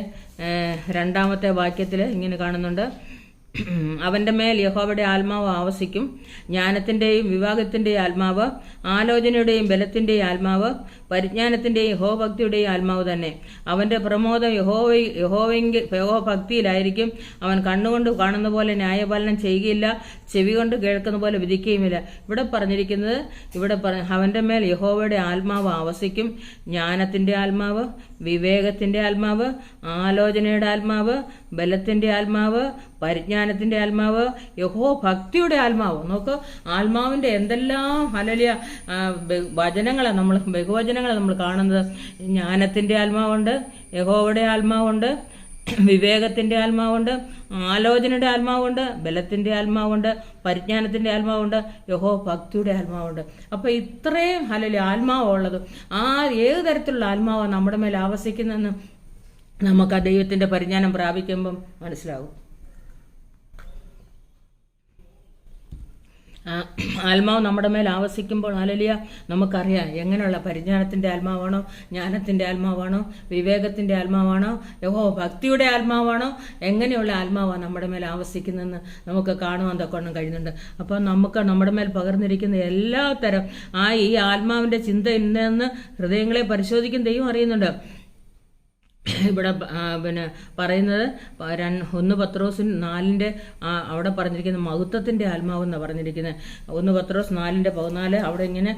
2-ാമത്തെ വാക്യത്തിൽ ഇങ്ങനെ കാണുന്നുണ്ട്. അവൻ്റെ മേൽ യഹോവയുടെ ആത്മാവ് ആവസിക്കും. ജ്ഞാനത്തിൻ്റെയും വിവേകത്തിൻ്റെയും ആത്മാവ്, ആലോചനയുടെയും ബലത്തിൻ്റെയും ആത്മാവ്, പരിജ്ഞാനത്തിൻ്റെയും യഹോഭക്തിയുടെയും ആത്മാവ് തന്നെ. അവൻ്റെ പ്രമോദം യഹോഭക്തിയിലായിരിക്കും. അവൻ കണ്ണുകൊണ്ട് കാണുന്ന പോലെ ന്യായപാലനം ചെയ്യുകയില്ല, ചെവി കൊണ്ട് കേൾക്കുന്ന പോലെ വിധിക്കുകയുമില്ല. ഇവിടെ പറഞ്ഞിരിക്കുന്നത് അവൻ്റെ മേൽ യഹോവയുടെ ആത്മാവ് ആവസിക്കും. ജ്ഞാനത്തിൻ്റെ ആത്മാവ്, വിവേകത്തിൻ്റെ ആത്മാവ്, ആലോചനയുടെ ആത്മാവ്, ബലത്തിൻ്റെ ആത്മാവ്, പരിജ്ഞാനത്തിൻ്റെ ആത്മാവ്, യഹോഭക്തിയുടെ ആത്മാവ്. നോക്ക്, ആത്മാവിൻ്റെ എന്തെല്ലാം ഹല്ലേലൂയ വചനങ്ങളാണ് ബഹുവചനങ്ങളാണ് നമ്മൾ കാണുന്നത്. ജ്ഞാനത്തിൻ്റെ ആത്മാവുണ്ട്, യഹോവയുടെ ആത്മാവുണ്ട്, വിവേകത്തിൻ്റെ ആത്മാവുണ്ട്, ആലോചനയുടെ ആത്മാവുണ്ട്, ബലത്തിൻ്റെ ആത്മാവുണ്ട്, പരിജ്ഞാനത്തിൻ്റെ ആത്മാവുണ്ട്, യഹോഭക്തിയുടെ ആത്മാവുണ്ട്. അപ്പോൾ ഇത്രയും ഹല്ലേലൂയ ആത്മാവുള്ളത്. ഏത് തരത്തിലുള്ള ആത്മാവാണ് നമ്മുടെ മേൽ ആവസിക്കുന്നതെന്ന് നമുക്ക് ആ ദൈവത്തിൻ്റെ പരിജ്ഞാനം പ്രാപിക്കുമ്പം മനസ്സിലാവും. ആത്മാവ് നമ്മുടെ മേൽ ആവസിക്കുമ്പോൾ ഹല്ലേലൂയ നമുക്കറിയാം എങ്ങനെയുള്ള പരിജ്ഞാനത്തിൻ്റെ ആത്മാവാണോ, ജ്ഞാനത്തിൻ്റെ ആത്മാവാണോ, വിവേകത്തിൻ്റെ ആത്മാവാണോ, യഹോഭക്തിയുടെ ആത്മാവാണോ, എങ്ങനെയുള്ള ആത്മാവാണ് നമ്മുടെ മേൽ ആവസിക്കുന്നതെന്ന് നമുക്ക് കാണുവാൻ തക്കവണ്ണം കഴിയുന്നുണ്ട്. അപ്പോൾ നമുക്ക് നമ്മുടെ മേൽ പകർന്നിരിക്കുന്ന എല്ലാ തരം ഈ ആത്മാവിൻ്റെ ചിന്ത ഇന്നെന്ന് ഹൃദയങ്ങളെ പരിശോധിക്കും ദൈവം അറിയുന്നുണ്ട്. ഇവിടെ പറയുന്നത് 1 പത്രോസ് 4 അവിടെ പറഞ്ഞിരിക്കുന്ന മഹത്വത്തിൻ്റെ ആത്മാവെന്നാണ് പറഞ്ഞിരിക്കുന്നത്. 1 പത്രോസ് 4:14 അവിടെ ഇങ്ങനെ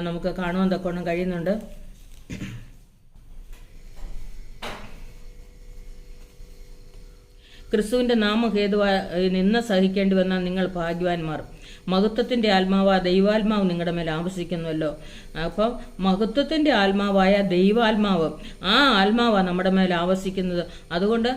നമുക്ക് കാണുവാൻ തക്കവണ്ണം കഴിയുന്നുണ്ട്. ക്രിസ്തുവിൻ്റെ നാമഹേതുവായി നിന്ന സഹിക്കേണ്ടി വന്നാൽ നിങ്ങൾ ഭാഗ്യവാന്മാർ. മഹത്വത്തിൻ്റെ ആത്മാവായ ദൈവാത്മാവ് നിങ്ങളുടെ മേൽ ആവസിക്കുന്നുവല്ലോ. അപ്പോൾ മഹത്വത്തിൻ്റെ ആത്മാവായ ദൈവാത്മാവ്, ആ ആത്മാവാണ് നമ്മുടെ മേൽ ആവസിക്കുന്നത്. അതുകൊണ്ട്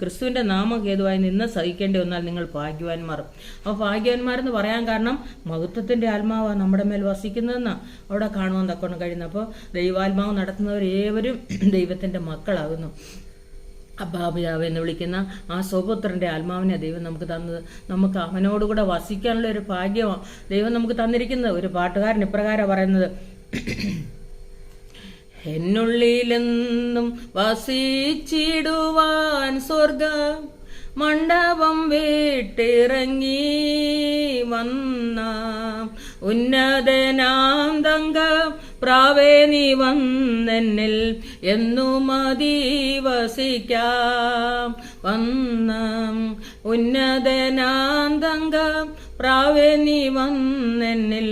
ക്രിസ്തുവിൻ്റെ നാമഹേതുവായി നിന്ന് സഹിക്കേണ്ടി വന്നാൽ നിങ്ങൾ ഭാഗ്യവാന്മാർ. അപ്പോൾ ഭാഗ്യവാന്മാരെന്ന് പറയാൻ കാരണം മഹത്വത്തിൻ്റെ ആത്മാവാണ് നമ്മുടെ മേൽ വസിക്കുന്നതെന്നാണ് അവിടെ കാണുവാൻ തക്കൊണ്ട് കഴിയുന്നത്. അപ്പോൾ ദൈവാത്മാവ് നടത്തുന്നവർ ഏവരും ദൈവത്തിൻ്റെ മക്കളാകുന്നു. അബ്ബാപിതാവ് എന്ന് വിളിക്കുന്ന ആ സ്വപുത്രൻ്റെ ആത്മാവിനെ ദൈവം നമുക്ക് തന്നത്. നമുക്ക് അവനോടുകൂടെ വസിക്കാനുള്ള ഒരു ഭാഗ്യമാണ് ദൈവം നമുക്ക് തന്നിരിക്കുന്നത്. ഒരു പാട്ടുകാരൻ ഇപ്രകാരം പറയുന്നത്, എന്നുള്ളിലെന്നും വസിച്ചിടുവാൻ സ്വർഗ മണ്ഡപം വിട്ടിറങ്ങി വന്ന ഉന്നതനാം തങ്ക പ്രാവേ നീ വന്നെന്നിൽ എന്നു മതി വസിക്കാം വന്ന ഉന്നതനാം തങ്ക പ്രാവേ നീ വന്നെന്നിൽ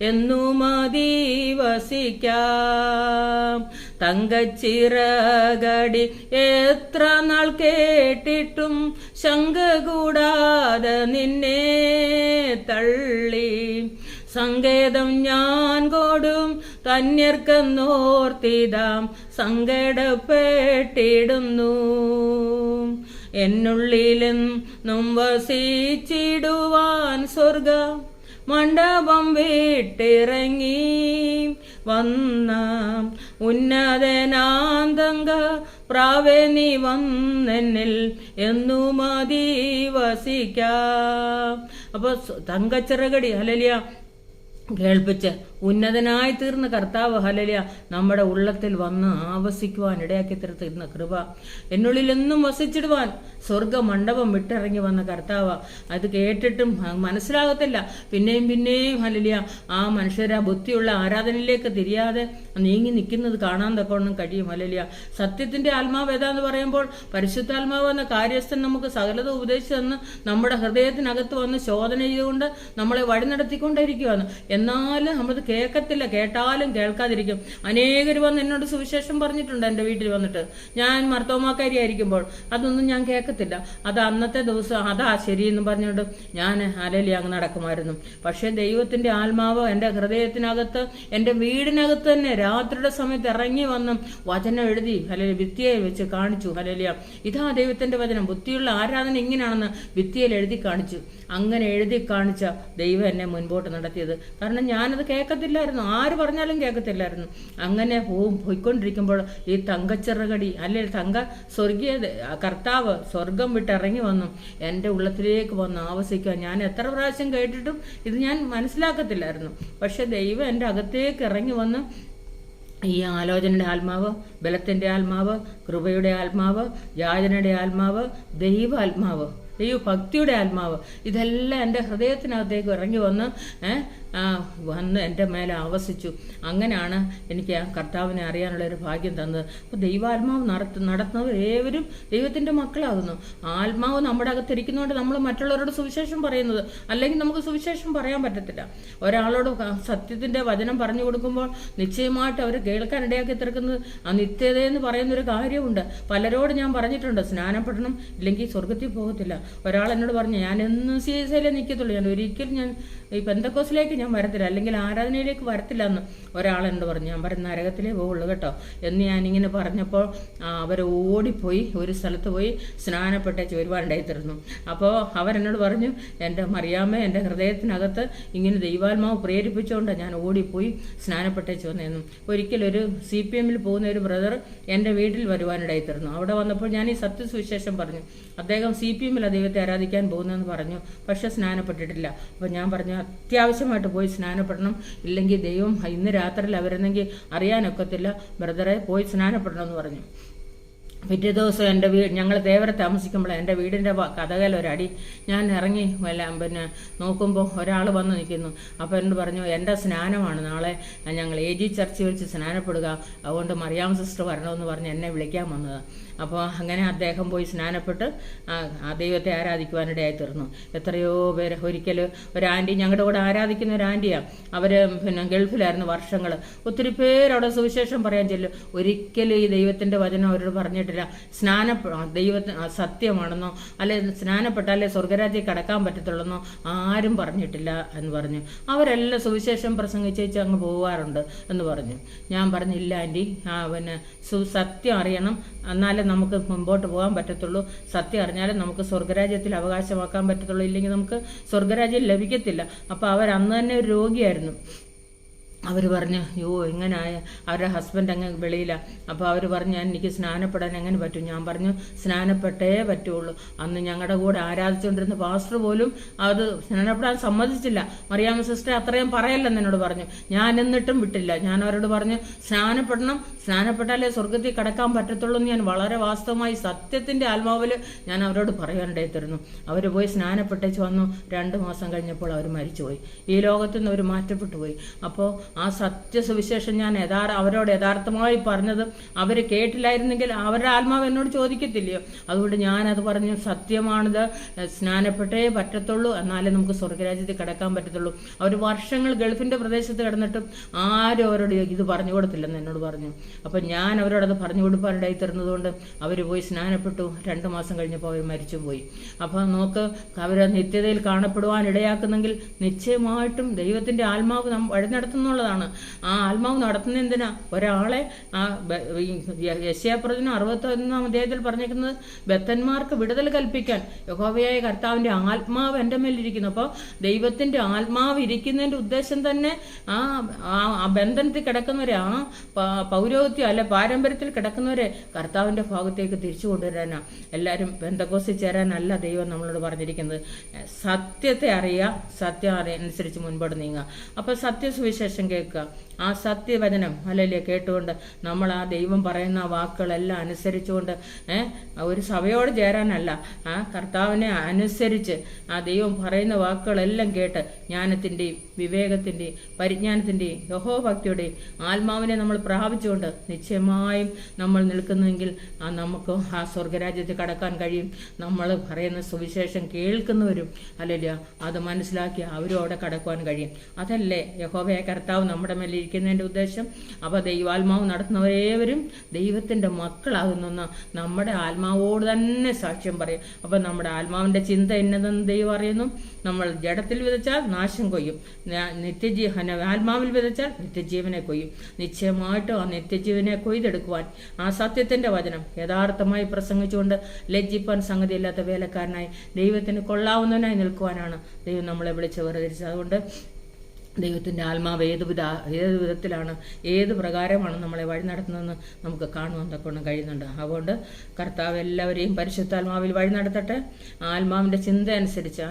എന്നു മതി വസിക്കാം. തങ്കച്ചിറകടി എത്ര നാൾ കേട്ടിട്ടും ശങ്ക കൂടാതെ നിന്നെ തള്ളി സങ്കേതം ഞാൻ കൊടും കന്യർക്കെന്നോർത്തിതാം സങ്കടപ്പെട്ടിടുന്നു. എന്നുള്ളിലെന്നും വസിച്ചിടുവാൻ സ്വർഗ മണ്ഡപം വിട്ടിറങ്ങി വന്ന ഉന്നതനാന്തങ്ക പ്രാവേ നീ വന്നെന്നിൽ എന്നു മതി വസിക്കാം. അപ്പൊ തങ്കച്ചിറകടി ഹല്ലേലൂയ കേൾപ്പിച്ച് ഉന്നതനായി തീർന്ന കർത്താവ് ഹല്ലേലൂയ നമ്മുടെ ഉള്ളത്തിൽ വന്ന് ആവസിക്കുവാൻ ഇടയാക്കി തീർത്തിരുന്ന കൃപ, എന്നുള്ളിലെന്നും വസിച്ചിടുവാൻ സ്വർഗ മണ്ഡപം വിട്ടിറങ്ങി വന്ന കർത്താവ്. അത് കേട്ടിട്ടും മനസ്സിലാകത്തില്ല. പിന്നെയും പിന്നെയും ഹല്ലേലൂയ ആ മനുഷ്യരെ ബുദ്ധിയുള്ള ആരാധനയിലേക്ക് തിരിയാതെ നീങ്ങി നിൽക്കുന്നത് കാണാൻ തക്കവണ്ണം കഴിയും. ഹല്ലേലൂയ സത്യത്തിന്റെ ആത്മാവ് ഏതാന്ന് പറയുമ്പോൾ പരിശുദ്ധാത്മാവ് എന്ന കാര്യസ്ഥൻ നമുക്ക് സകലത ഉപദേശിച്ചു തന്ന് നമ്മുടെ ഹൃദയത്തിനകത്ത് വന്ന് ശോധന ചെയ്തുകൊണ്ട് നമ്മളെ വഴി നടത്തിക്കൊണ്ടിരിക്കുകയാണ്. എന്നാലും നമ്മളത് കേൾക്കത്തില്ല, കേട്ടാലും കേൾക്കാതിരിക്കും. അനേകർ വന്ന് എന്നോട് സുവിശേഷം പറഞ്ഞിട്ടുണ്ട്. എൻ്റെ വീട്ടിൽ വന്നിട്ട് ഞാൻ മർത്തോമാക്കാരി ആയിരിക്കുമ്പോൾ അതൊന്നും ഞാൻ കേൾക്കത്തില്ല. അത് അന്നത്തെ ദിവസം അതാ ശരിയെന്ന് പറഞ്ഞുകൊണ്ട് ഞാൻ ഹല്ലേലൂയ അങ്ങ് നടക്കുമായിരുന്നു. പക്ഷേ ദൈവത്തിന്റെ ആത്മാവ് എൻ്റെ ഹൃദയത്തിനകത്ത്, എൻ്റെ വീടിനകത്ത് തന്നെ രാത്രിയുടെ സമയത്ത് ഇറങ്ങി വന്ന് വചനം എഴുതി ഹല്ലേലൂയ ഭിത്തിയെ വെച്ച് കാണിച്ചു. ഹല്ലേലൂയ ഇതാ ദൈവത്തിന്റെ വചനം, ബുദ്ധിയുള്ള ആരാധന ഇങ്ങനെയാണെന്ന് ഭിത്തിയിൽ എഴുതി കാണിച്ചു. അങ്ങനെ എഴുതി കാണിച്ച ദൈവം എന്നെ മുൻപോട്ട് നടത്തിയത്. കാരണം ഞാനത് കേൾക്കത്തില്ലായിരുന്നു, ആര് പറഞ്ഞാലും കേൾക്കത്തില്ലായിരുന്നു. അങ്ങനെ പോയിക്കൊണ്ടിരിക്കുമ്പോൾ ഈ തങ്കച്ചിറകടി അല്ലെങ്കിൽ തങ്ക സ്വർഗീയ കർത്താവ് സ്വർഗം വിട്ടിറങ്ങി വന്നു എൻ്റെ ഉള്ളത്തിലേക്ക് വന്ന് ആവസിക്കുക. ഞാൻ എത്ര പ്രാവശ്യം കേട്ടിട്ടും ഇത് ഞാൻ മനസ്സിലാക്കത്തില്ലായിരുന്നു. പക്ഷെ ദൈവം എൻ്റെ അകത്തേക്ക് ഇറങ്ങി വന്ന് ഈ ആലോചനയുടെ ആത്മാവ്, ബലത്തിന്റെ ആത്മാവ്, കൃപയുടെ ആത്മാവ്, യാചനയുടെ ആത്മാവ്, ദൈവാത്മാവ്, ദൈവഭക്തിയുടെ ആത്മാവ്, ഇതെല്ലാം എൻ്റെ ഹൃദയത്തിനകത്തേക്ക് ഇറങ്ങി വന്ന് എൻ്റെ മേലെ ആവസിച്ചു. അങ്ങനെയാണ് എനിക്ക് ആ കർത്താവിനെ അറിയാനുള്ള ഒരു ഭാഗ്യം തന്നത്. അപ്പോൾ ദൈവാത്മാവ് നടത്തുന്നവർ ഏവരും ദൈവത്തിൻ്റെ മക്കളാകുന്നു. ആത്മാവ് നമ്മുടെ അകത്തിരിക്കുന്നതുകൊണ്ട് നമ്മൾ മറ്റുള്ളവരോട് സുവിശേഷം പറയുന്നത്, അല്ലെങ്കിൽ നമുക്ക് സുവിശേഷം പറയാൻ പറ്റത്തില്ല. ഒരാളോട് സത്യത്തിൻ്റെ വചനം പറഞ്ഞു കൊടുക്കുമ്പോൾ നിശ്ചയമായിട്ട് അവർ കേൾക്കാൻ ഇടയാക്കി തീർക്കുന്നത് ആ നിത്യതയെന്ന് പറയുന്നൊരു കാര്യമുണ്ട്. പലരോട് ഞാൻ പറഞ്ഞിട്ടുണ്ട്, സ്നാനപ്പെടണം ഇല്ലെങ്കിൽ സ്വർഗത്തിൽ പോകത്തില്ല. ഒരാൾ എന്നോട് പറഞ്ഞു, ഞാൻ എന്നും CSIയിലേ നിൽക്കത്തുള്ളൂ, ഞാൻ ഒരിക്കലും ഞാൻ ഈ പെന്തക്കോസിലേക്ക് ഞാൻ വരത്തില്ല, അല്ലെങ്കിൽ ആരാധനയിലേക്ക് വരത്തില്ല എന്ന് ഒരാളെന്നോട് പറഞ്ഞു. ഞാൻ പറഞ്ഞ നരകത്തിലേ പോകുള്ളൂ കേട്ടോ എന്ന് ഞാനിങ്ങനെ പറഞ്ഞപ്പോൾ അവർ ഓടിപ്പോയി ഒരു സ്ഥലത്ത് പോയി സ്നാനപ്പെട്ടേച്ച് ഒരുപാടുണ്ടായി തീർന്നു. അപ്പോൾ അവരെന്നോട് പറഞ്ഞു, എൻ്റെ മറിയാമ്മേ, എൻ്റെ ഹൃദയത്തിനകത്ത് ഇങ്ങനെ ദൈവാത്മാവ് പ്രേരിപ്പിച്ചുകൊണ്ട് ഞാൻ ഓടിപ്പോയി സ്നാനപ്പെട്ടേച്ച് വന്നേന്നു. ഒരിക്കലൊരു CPM പോകുന്ന ഒരു ബ്രദർ എൻ്റെ വീട്ടിൽ വരുവാനിടയായി തീർന്നു. അവിടെ വന്നപ്പോൾ ഞാൻ ഈ സത്യസുവിശേഷം പറഞ്ഞു. അദ്ദേഹം CPM ദൈവത്തെ ആരാധിക്കാൻ പോകുന്നതെന്ന് പറഞ്ഞു, പക്ഷെ സ്നാനപ്പെട്ടിട്ടില്ല. അപ്പോൾ ഞാൻ പറഞ്ഞു, അത്യാവശ്യമായിട്ട് പോയി സ്നാനപ്പെടണം, ഇല്ലെങ്കിൽ ദൈവം ഇന്ന് രാത്രിയിൽ അവരെന്നെങ്കിൽ അറിയാനൊക്കത്തില്ല, ബ്രദറെ പോയി സ്നാനപ്പെടണമെന്ന് പറഞ്ഞു. പിറ്റേ ദിവസം ഞങ്ങൾ തേവരെ താമസിക്കുമ്പോൾ എൻ്റെ വീടിൻ്റെ കഥകയിലൊരടി ഞാൻ ഇറങ്ങി നോക്കുമ്പോൾ ഒരാൾ വന്ന് നിൽക്കുന്നു. അപ്പോൾ എന്നോട് പറഞ്ഞു, എൻ്റെ സ്നാനമാണ് നാളെ, ഞങ്ങൾ AG ചർച്ചിൽ വെച്ച് സ്നാനപ്പെടുക, അതുകൊണ്ട് മറിയാം സിസ്റ്റർ വരണമെന്ന് പറഞ്ഞ് എന്നെ വിളിക്കാൻ വന്നത്. അപ്പോൾ അങ്ങനെ അദ്ദേഹം പോയി സ്നാനപ്പെട്ട് ആ ദൈവത്തെ ആരാധിക്കുവാനിടയായി തീർന്നു. എത്രയോ പേര് ഒരിക്കൽ ഒരു ആൻറ്റി ഞങ്ങളുടെ കൂടെ ആരാധിക്കുന്ന ഒരു ആൻറ്റിയാണ്. അവർ പിന്നെ ഗൾഫിലായിരുന്നു വർഷങ്ങൾ. ഒത്തിരി പേര് അവിടെ സുവിശേഷം പറയാൻ ചെല്ലും. ഒരിക്കലും ഈ ദൈവത്തിൻ്റെ വചനം അവരോട് പറഞ്ഞിട്ടില്ല. ദൈവത്തിന് സത്യമാണെന്നോ അല്ലെ സ്നാനപ്പെട്ടാലേ സ്വർഗരാജ്യം കടക്കാൻ പറ്റത്തുള്ളെന്നോ ആരും പറഞ്ഞിട്ടില്ല എന്ന് പറഞ്ഞു. അവരെല്ലാം സുവിശേഷം പ്രസംഗിച്ചേച്ച് അങ്ങ് പോകാറുണ്ട് എന്ന് പറഞ്ഞു. ഞാൻ പറഞ്ഞില്ല ആൻറ്റി, പിന്നെ സത്യം അറിയണം, എന്നാലേ നമുക്ക് മുമ്പോട്ട് പോകാൻ പറ്റത്തുള്ളൂ. സത്യം അറിഞ്ഞാലേ നമുക്ക് സ്വർഗരാജ്യത്തിൽ അവകാശമാക്കാൻ പറ്റത്തുള്ളൂ. ഇല്ലെങ്കിൽ നമുക്ക് സ്വർഗരാജ്യം ലഭിക്കത്തില്ല. അപ്പോൾ അവർ അന്ന് തന്നെ ഒരു രോഗിയായിരുന്നു. അവർ പറഞ്ഞു, യോ എങ്ങനായ അവരുടെ ഹസ്ബൻഡ് അങ്ങ് വെളിയിലാണ്. അപ്പോൾ അവർ പറഞ്ഞു, എനിക്ക് സ്നാനപ്പെടാൻ എങ്ങനെ പറ്റും? ഞാൻ പറഞ്ഞു, സ്നാനപ്പെട്ടേ പറ്റുള്ളൂ. അന്ന് ഞങ്ങളുടെ കൂടെ ആരാധിച്ചുകൊണ്ടിരുന്ന പാസ്റ്റർ പോലും അത് സ്നാനപ്പെടാൻ സമ്മതിച്ചില്ല. മറിയാമ്മ സിസ്റ്റർ അത്രയും പറയല്ലെന്ന് എന്നോട് പറഞ്ഞു. ഞാൻ എന്നിട്ടും വിട്ടില്ല. ഞാൻ അവരോട് പറഞ്ഞു, സ്നാനപ്പെടണം, സ്നാനപ്പെട്ടാലേ സ്വർഗത്തിൽ കടക്കാൻ പറ്റത്തുള്ളൂ എന്ന് ഞാൻ വളരെ വാസ്തവമായി സത്യത്തിൻ്റെ ആത്മാവിൽ ഞാൻ അവരോട് പറയാനിടയിൽ തരുന്നു. അവർ പോയി സ്നാനപ്പെട്ടേച്ച് വന്നു. 2 മാസം കഴിഞ്ഞപ്പോൾ അവർ മരിച്ചുപോയി. ഈ ലോകത്തിൽ നിന്ന് അവർ മാറ്റപ്പെട്ടു പോയി. അപ്പോൾ ആ സത്യസുവിശേഷം ഞാൻ അവരോട് യഥാർത്ഥമായി പറഞ്ഞത് അവർ കേട്ടില്ലായിരുന്നെങ്കിൽ അവരുടെ ആത്മാവ് എന്നോട് ചോദിക്കത്തില്ലയോ? അതുകൊണ്ട് ഞാനത് പറഞ്ഞു, സത്യമാണിത്, സ്നാനപ്പെട്ടേ പറ്റത്തുള്ളൂ, എന്നാലേ നമുക്ക് സ്വർഗരാജ്യത്തിൽ കിടക്കാൻ പറ്റത്തുള്ളൂ. അവർ വർഷങ്ങൾ ഗൾഫിൻ്റെ പ്രദേശത്ത് കിടന്നിട്ടും ആരും അവരോട് ഇത് പറഞ്ഞു കൊടുത്തില്ലെന്ന് എന്നോട് പറഞ്ഞു. അപ്പം ഞാൻ അവരോടത് പറഞ്ഞു കൊടുക്കാനിടയിൽ തരുന്നതുകൊണ്ട് അവർ പോയി സ്നാനപ്പെട്ടു. 2 മാസം കഴിഞ്ഞപ്പോൾ അവർ മരിച്ചു പോയി. അപ്പം നോക്ക്, അവർ നിത്യതയിൽ കാണപ്പെടുവാൻ ഇടയാക്കുന്നെങ്കിൽ നിശ്ചയമായിട്ടും ദൈവത്തിൻ്റെ ആത്മാവ് വഴി നടത്തുന്നുള്ളതാണ്. ആ ആത്മാവ് നടത്തുന്ന എന്തിനാ? ഒരാളെ യെശയ്യാപ്രവചനം 61-ാം അധ്യായത്തിൽ പറഞ്ഞിരിക്കുന്നത് ബദ്ധന്മാർക്ക് വിടുതൽ കൽപ്പിക്കാൻ യഹോവയായ കർത്താവിൻ്റെ ആത്മാവ് എൻ്റെ മേലിരിക്കുന്നു. അപ്പോൾ ദൈവത്തിൻ്റെ ആത്മാവ് ഇരിക്കുന്നതിൻ്റെ ഉദ്ദേശം തന്നെ ആ ബന്ധനത്തിൽ കിടക്കുന്നവരെ, ആ പൗരോഹിത്യം അല്ലെ പാരമ്പര്യത്തിൽ കിടക്കുന്നവരെ കർത്താവിൻ്റെ ഭാഗത്തേക്ക് തിരിച്ചു കൊണ്ടുവരാനാണ്. എല്ലാവരും പെന്തക്കോസ്തിൽ ചേരാനല്ല ദൈവം നമ്മളോട് പറഞ്ഞിരിക്കുന്നത്. സത്യത്തെ അറിയുക, സത്യം അനുസരിച്ച് മുൻപോട്ട് നീങ്ങുക. അപ്പോൾ സത്യസുവിശേഷം കേൾക്കുക, ആ സത്യവചനം അല്ലല്ലേ കേട്ടുകൊണ്ട് നമ്മൾ ആ ദൈവം പറയുന്ന വാക്കുകളെല്ലാം അനുസരിച്ചുകൊണ്ട് ഒരു സഭയോട് ചേരാനല്ല, ആ കർത്താവിനെ അനുസരിച്ച് ആ ദൈവം പറയുന്ന വാക്കുകളെല്ലാം കേട്ട് ജ്ഞാനത്തിൻ്റെയും വിവേകത്തിൻ്റെയും പരിജ്ഞാനത്തിൻ്റെയും യഹോഭക്തിയുടെയും ആത്മാവിനെ നമ്മൾ പ്രാപിച്ചുകൊണ്ട് നിശ്ചയമായും നമ്മൾ നിൽക്കുന്നെങ്കിൽ നമുക്ക് ആ സ്വർഗരാജ്യത്തിൽ കടക്കാൻ കഴിയും. നമ്മൾ പറയുന്ന സുവിശേഷം കേൾക്കുന്നവരും അല്ലല്ല അത് മനസ്സിലാക്കി അവരും അവിടെ കടക്കുവാൻ കഴിയും. അതല്ലേ യഹോവയായ കർത്താവ് നമ്മുടെ മേലെ ഇരിക്കുന്നതിൻ്റെ ഉദ്ദേശം. അപ്പോൾ ദൈവാത്മാവ് നടത്തുന്നവരേവരും ദൈവത്തിൻ്റെ മക്കളാകുന്നെന്ന് നമ്മുടെ ആത്മാവോട് തന്നെ സാക്ഷ്യം പറയും. അപ്പോൾ നമ്മുടെ ആത്മാവിൻ്റെ ചിന്ത എന്നതെന്ന് ദൈവം അറിയുന്നു. നമ്മൾ ജഡത്തിൽ വിതച്ചാൽ നാശം കൊയ്യും, ആത്മാവിൽ വിതച്ചാൽ നിത്യജീവനെ കൊയ്യും. നിശ്ചയമായിട്ടും ആ നിത്യജീവനെ കൊയ്തെടുക്കുവാൻ ആ സത്യത്തിൻ്റെ വചനം യഥാർത്ഥമായി പ്രസംഗിച്ചുകൊണ്ട് ലജ്ജിപ്പാൻ സംഗതിയില്ലാത്ത വേലക്കാരനായി ദൈവത്തിന് കൊള്ളാവുന്നവനായി നിൽക്കുവാനാണ് ദൈവം നമ്മളെ വിളിച്ച് വേർതിരിച്ചത്. അതുകൊണ്ട് ദൈവത്തിൻ്റെ ആത്മാവ് ഏത് വിധത്തിലാണ്, ഏത് പ്രകാരമാണ് നമ്മളെ വഴി നടത്തുന്നതെന്ന് നമുക്ക് കാണുവാൻ തക്കൊണ്ട് കഴിയുന്നുണ്ട്. അതുകൊണ്ട് കർത്താവ് എല്ലാവരെയും പരിശുദ്ധാത്മാവിൽ വഴി നടത്തട്ടെ. ആത്മാവിൻ്റെ ചിന്ത അനുസരിച്ച്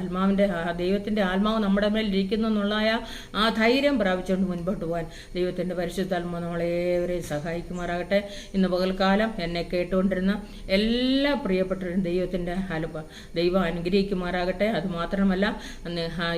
ദൈവത്തിൻ്റെ ആത്മാവ് നമ്മുടെ മേൽ ഇരിക്കുന്നു എന്നുള്ള ആ ധൈര്യം പ്രാപിച്ചുകൊണ്ട് മുൻപോട്ട് പോകാൻ ദൈവത്തിൻ്റെ പരിശുദ്ധാത്മാവ് നമ്മളേവരെയും സഹായിക്കുമാറാകട്ടെ. ഇന്ന് പകൽക്കാലം എന്നെ കേട്ടുകൊണ്ടിരുന്ന എല്ലാ പ്രിയപ്പെട്ടവരും ദൈവം അനുഗ്രഹിക്കുമാറാകട്ടെ. അതുമാത്രമല്ല,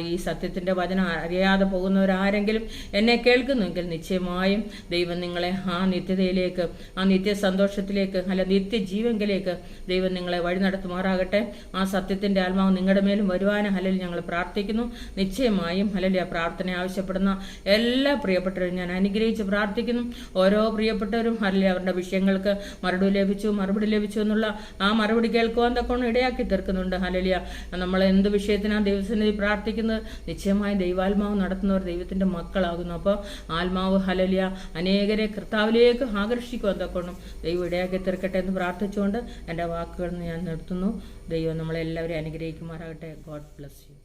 ഈ സത്യത്തിൻ്റെ വചനം അറിയാതെ പോകുന്ന ആരെങ്കിലും എന്നെ കേൾക്കുന്നുവെങ്കിൽ നിശ്ചയമായും ദൈവം നിങ്ങളെ ആ നിത്യതയിലേക്ക്, ആ നിത്യ സന്തോഷത്തിലേക്ക്, അല്ല നിത്യജീവങ്കിലേക്ക് ദൈവം നിങ്ങളെ വഴി നടത്തുമാറാകട്ടെ. ആ സത്യത്തിൻ്റെ ആത്മാവ് നിങ്ങളുടെ മേലും വരുവാനും ഹല്ലേലൂയ ഞങ്ങൾ പ്രാർത്ഥിക്കുന്നു. നിശ്ചയമായും ഹല്ലേലൂയ പ്രാർത്ഥന ആവശ്യപ്പെടുന്ന എല്ലാ പ്രിയപ്പെട്ടവരും ഞാൻ അനുഗ്രഹിച്ച് പ്രാർത്ഥിക്കുന്നു. ഓരോ പ്രിയപ്പെട്ടവരും ഹല്ലേലൂയ അവരുടെ വിഷയങ്ങൾക്ക് മറുപടി ലഭിച്ചു എന്നുള്ള ആ മറുപടി കേൾക്കുവാൻ തക്കോണം ഇടയാക്കി തീർക്കുന്നുണ്ട്. ഹല്ലേലൂയ നമ്മൾ എന്ത് വിഷയത്തിനാണ് ദൈവസന്നിധി പ്രാർത്ഥിക്കുന്നത്? നിശ്ചയമായും ദൈവാത്മാവ് നടത്തുന്നവർ ദൈവത്തിൻ്റെ മക്കളാകുന്നു. അപ്പോൾ ആത്മാവ് ഹല്ലേലൂയ അനേകരെ കർത്താവിലേക്ക് ആകർഷിക്കുവാൻ തക്കോണം ദൈവം ഇടയാക്കി തീർക്കട്ടെ എന്ന് പ്രാർത്ഥിച്ചുകൊണ്ട് എൻ്റെ വാക്കുകൾ ഞാൻ നിർത്തുന്നു. ദൈവം നമ്മളെല്ലാവരെയും അനുഗ്രഹിക്കുമാറാകട്ടെ. God bless you.